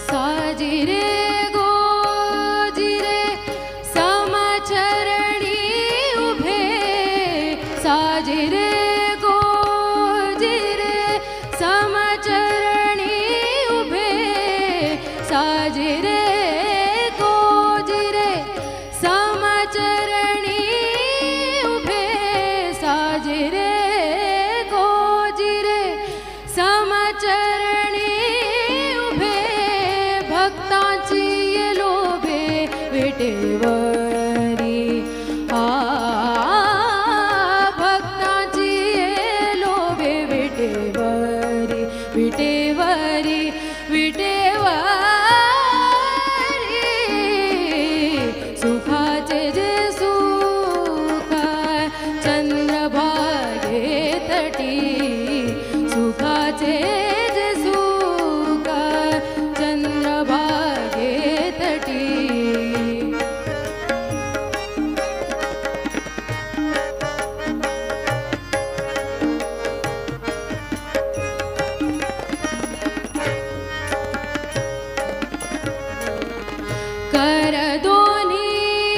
साजिरे गोजिरे समचरणी उभे, साजिरे गोजिरे समचरणी उभे, साजिरे गोजिरे समचरणी उभे, साजिरे गोजिरे समचरणी उभे. भक्तांची ये लोभे विटेवरी, भक्तांची ये लोभे विटेवरी, विटेवरी विटेवरी. सुखाचे जे सुख, चंद्रभागे तटी सुखाचे जे सुख, चंद्रभागे तटी. कर दोन्ही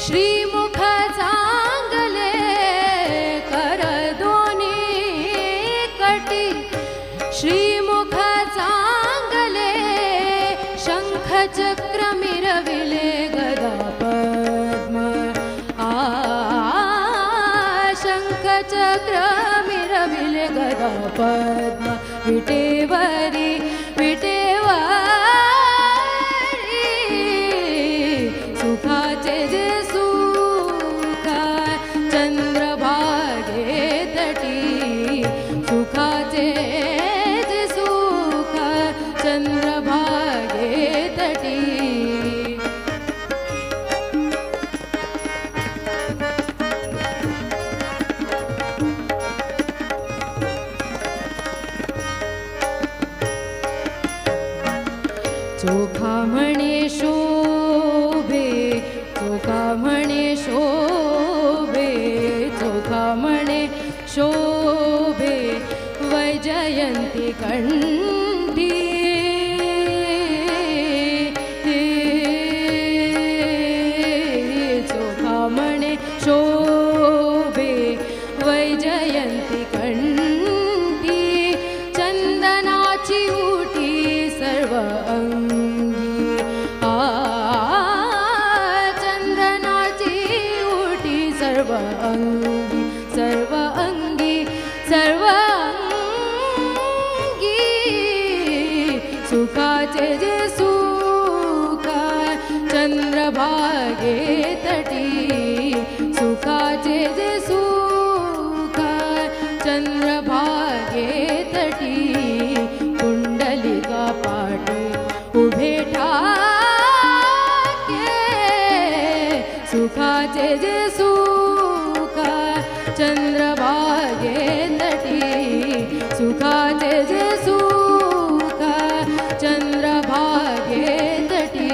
श्रीमुख चांगले कर दोन्ही कटी श्रीमुख चांगले शंख चक्र मिरविले गदा पद्म शंख चक्र मिरविले गदा पद्म विटेवरी सुखाचे जे सुख चंद्रभागे तटी सुखाचे जे सुख चंद्रभागे तटी चोखा म्हणे शोभे चोखा म्हणे शोभे चोखा म्हणे शोभे वैजयंती कंठी चोखा म्हणे शोभे वैजयंती कंठी चंदनाची उटी सर्व अंगी चंदनाची उटी सर्व अंगी सर्व अंगी सर्व अंगी सुखाचे जे सुख चंद्रभागे तटी सुखाचे जे सुख चंद्रभागे तटी कुंडलिका पाटे उभे ठाके सुखाचे जे सुख चंद्रभागे तटी सुखाचे जे सुख चंद्रभागे तटी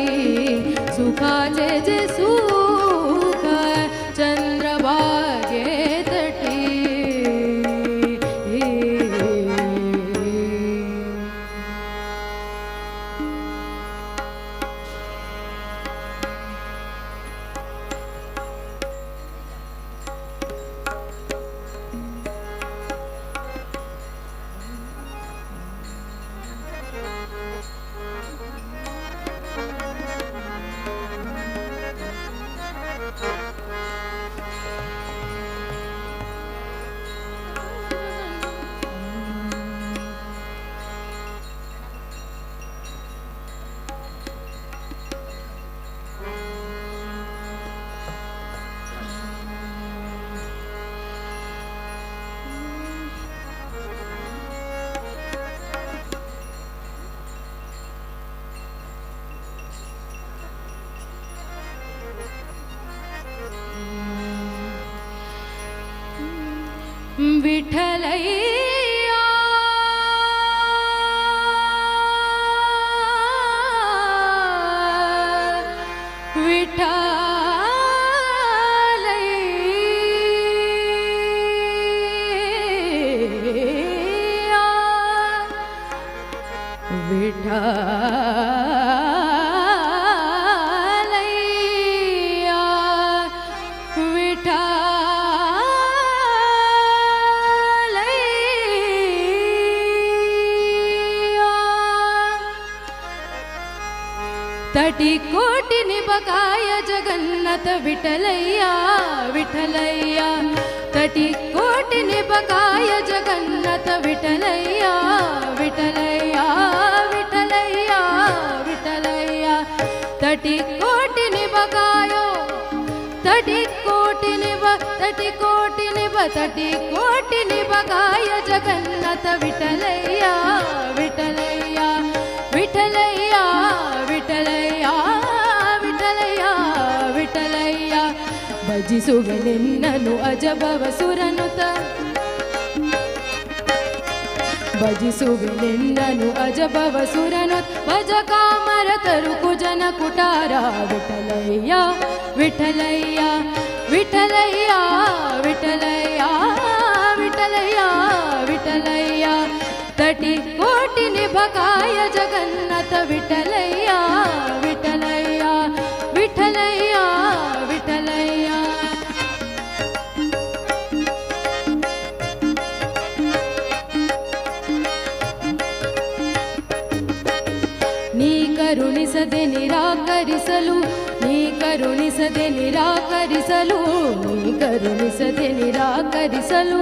सुखाचे जे सुख चंद्रभागे तटी विठ्ठलैया तटी कोटिनि बकाय जगन्नाथ विठलैया विठलैया तटी कोटिनि बकाय जगन्नाथ विठलैया विठलैया विठलैया विठलैया तटी कोटिनि बकायो तटी कोटिनि बकाय जगन्नाथ विठलैया विठलैया विठलैया विठलैया विठलैया विठलैया ಭಜಿಸುವೆ ನಿನ್ನನು ಅಜಬವ ಸುರನುತ ಭಜಿಸುವೆ ನಿನ್ನನು ಅಜಬವ ಸುರನುತ ಭಜ ಕಾಮರ ತರುಕು ಜನ ಕುಟಾರ ವಿಠಲಯ್ಯ ವಿಠಲಯ್ಯ ವಿಠಲಯ್ಯ ವಿಠಲಯ್ಯ ವಿಠಲಯ್ಯ ವಿಠಲಯ್ಯ ತಟಿ ಕೋಟಿ ನಿಭಕಾಯ ಜಗನ್ನಾಥ ವಿಠಲಯ್ಯ ವಿಠಲಯ್ಯ ವಿಠಲಯ್ಯ ವಿಠಲಯ್ಯ ನಿರಾಕರಿಸಲು ನೀ ಕರುಣಿಸದೆ ನಿರಾಕರಿಸಲು ನೀ ಕರುಣಿಸದೆ ನಿರಾಕರಿಸಲು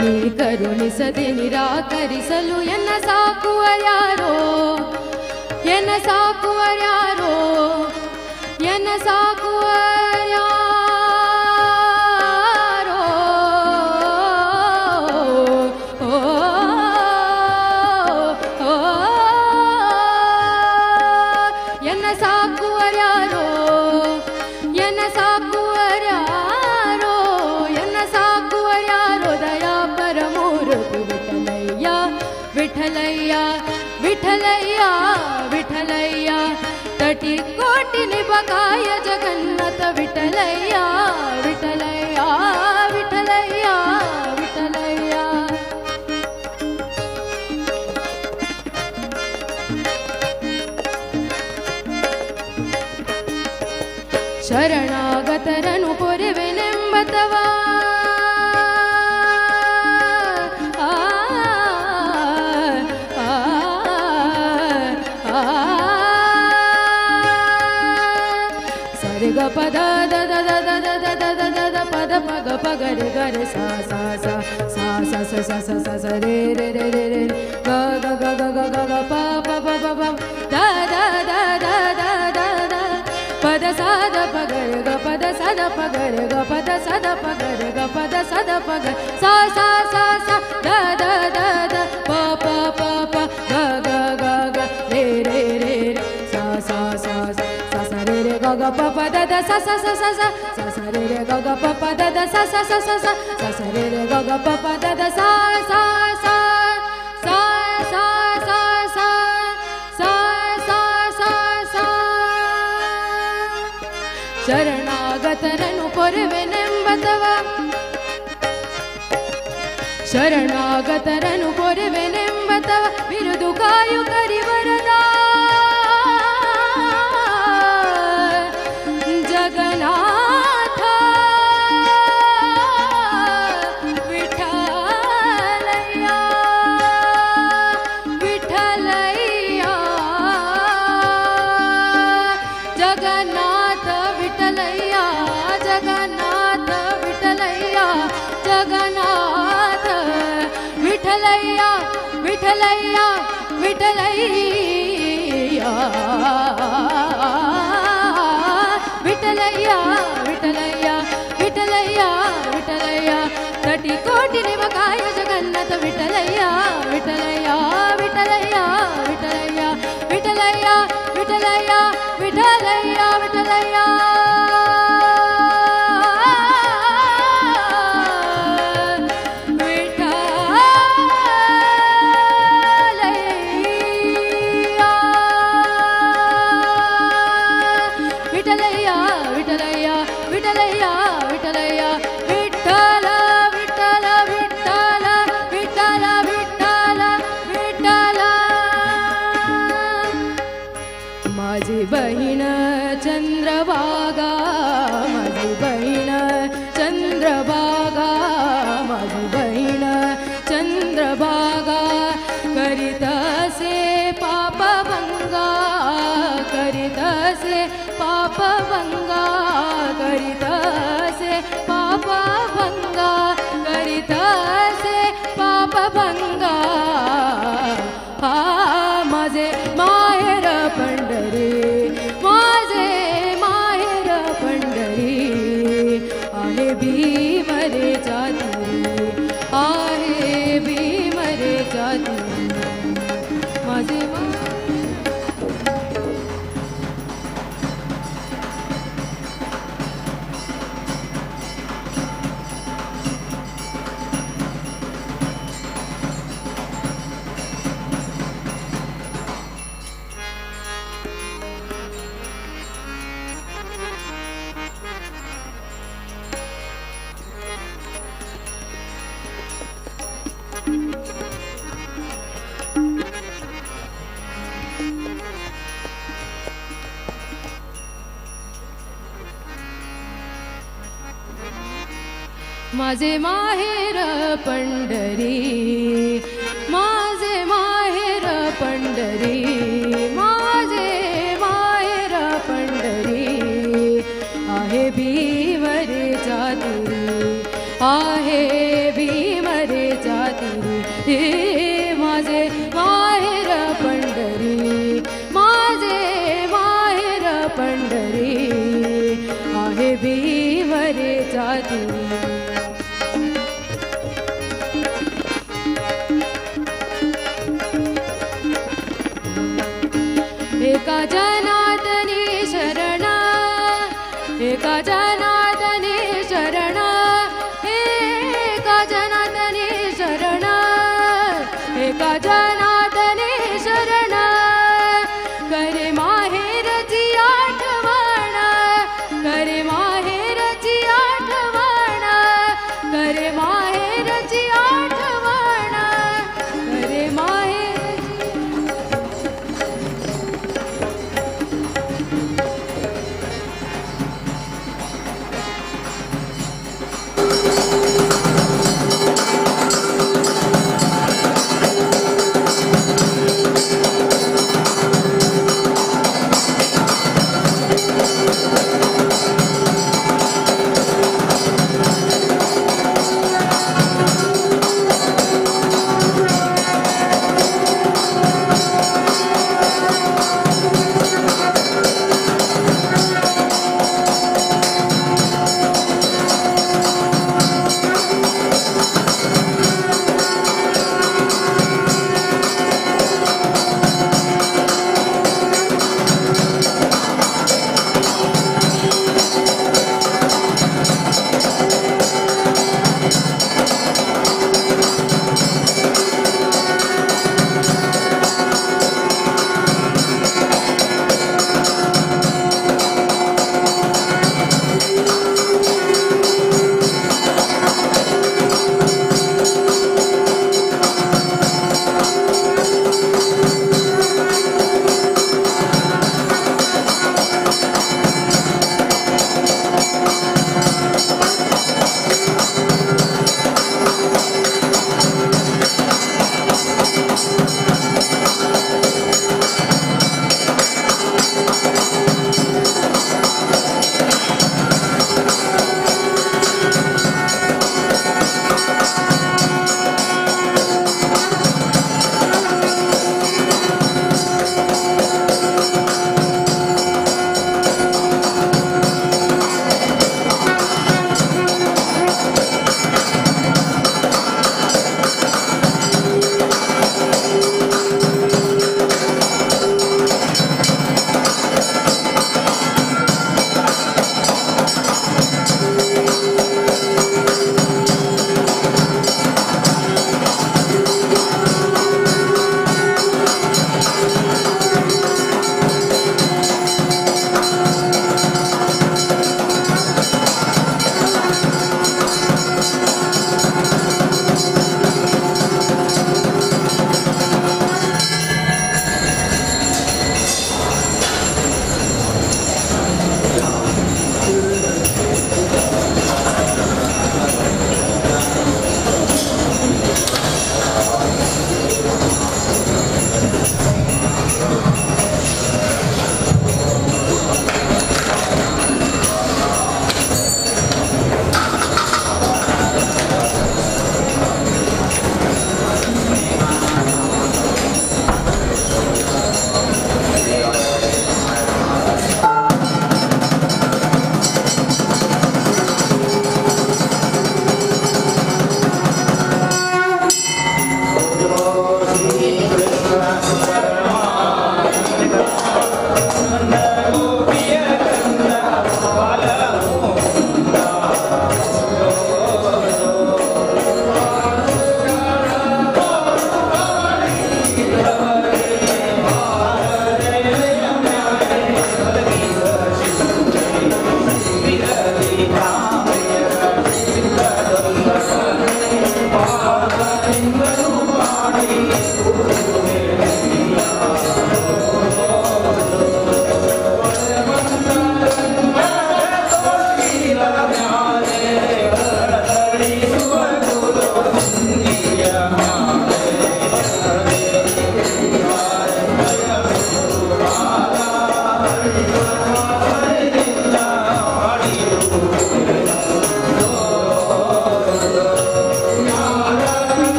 ನೀ ಕರುಣಿಸದೆ ನಿರಾಕರಿಸಲು ಎನ್ನ ಸಾಕುವರ್ಯಾರೋ ಎನ್ನ ಸಾಕುವರ್ಯಾರೋ ಎನ್ನ ಸಾಕುವರ್ಯಾರೋ ಎನ್ನ ಸಾಕುವರ್ಯಾರೋ ಎನ್ನ ಸಾಕುವರ್ಯಾರೋ ಎನ್ನ ಸಾಕುವರ್ಯಾರೋ ದಯಾ ಪರಮೂರ್ತಿ ವಿಠಲಯ್ಯ ವಿಠಲಯ್ಯ ವಿಠಲಯ್ಯ ವಿಠಲಯ್ಯ ತಟಿ ಕೋಟಿ ನಿಬಕಾಯ ಜಗನ್ನಥ ವಿಠಲಯ್ಯ ವಿಠಲಯ್ಯ ವಿಠಲಯ್ಯ ವಿಠಲಯ್ಯ ಶರಣಾಗತರನು ಪೊರೆವೆನೆಂಬತವ ಸರಿಗ ಪದ ದದ ದದ ದದ ದದ ದದ ಪದ ಪಗ ಪಗರೆ ಗರೆ ಸಾ ಸಾ ಸಾ ಸಾ ಸಾ ಸ ಸ ಸ ಸ ಸ ರೇ ರೇ ರೇ ರೇ ರೇ ಗ ಗ ಗ ಗ ಗ ಗ ಗ ಪ ಪ ಪ ಪ ಪ the the the the the the the ಪದ ಸದ ಪಗರೆ ಗ ಪದ ಸದ ಪಗರೆ ಗ ಪದ ಸದ ಪಗರೆ ಗ ಪದ ಸದ ಪಗ ಸಾ ಸಾ ಸಾ saw the the the the ಪ ಪ ಪ ಪ ಗ ಗ ಗ ಗ ರೇ ರೇ ರೇ ರೇ ಸಾ ಸಾ ಸಾ ಸಾ ಸ ರೇ ರೇ ಗ ಗ ಪ ಪ ದ ದ ಸ ಸ ಸ ಸ ಸ ಸ ಸ ರೇ ರೇ ಗ ಗ ಪ ಪ ದ ದ ಸ ಸ ಸ ಸ ಸ ಸ ಸ ರೇ ರೇ ಗ ಗ ಪ ಪ ದ ದ ಸಾ ಸಾ ಸಾ ಸಾ ಸಾ ಸಾ ಸಾ ಸಾ ಸಾ ಸಾ ಸಾ ಶರಣಾಗತರನು ಪೊರೆವೆನೆಂಬತವ ಶರಣಾಗತರನು ಪೊರೆವೆನೆಂಬತವ ಬಿರುದು ಕಾಯು ಕರಿವರದ ಜಗನ್ನಾಥ ವಿಠಲಯ್ಯ ವಿಠಲಯ್ಯ ಜಗನ್ನಾಥ ವಿಠಲಯ್ಯ ಜಗನ್ನಾಥ ವಿಠಲಯ್ಯ ಜಗನ್ನಾಥ ವಿಠಲಯ್ಯ ವಿಠಲಯ್ಯ ವಿಠಲಯ್ಯ ವಿಠಲಯ್ಯ ವಿಠಲಯ್ಯ ವಿಠಲಯ್ಯ ವಿಠಲಯ್ಯ ತಟಿ ಕೋಟಿ ನಿಮಕಾಯ ಜಗನ್ನಥ ವಿಠಲಯ್ಯ ವಿಠಲಯ್ಯ ವಿಠಲಯ್ಯ ವಿಠಲಯ್ಯ ವಿಠಲಯ್ಯ ವಿಠಲಯ್ಯ ವಿಠಲಯ್ಯ ವಿಠಲಯ್ಯ ವಿಠಲಯ್ಯ ವಿಠಲಯ್ಯ ವಿಠಲಯ್ಯ ವಿಠಲಯ್ಯ ವಿಠಲ ವಿಠಲ ವಿಠಲ ವಿಠಲ ವಿಠಲ ವಿಠಲ माझी बहीण चंद्रभागा माझी बहीण चंद्रभागा माझी बहीण चंद्रभागा करीतसे पापभंगा करीतसे पापभंगा करीतसे पापभंगा करीतसे पापभंगा हा माझे माहेर पंढरी माझे माहेर पंढरी आहे भीमरे जाती आहे भीमरे जाती माझे माझे माहेर पंढरी माझे माहेर पंढरी हे माझे माहेर पंढरी, माझे माहेर पंढरी, आहे भीमरेचा तीरी. एका जनार्दनी शरण, एका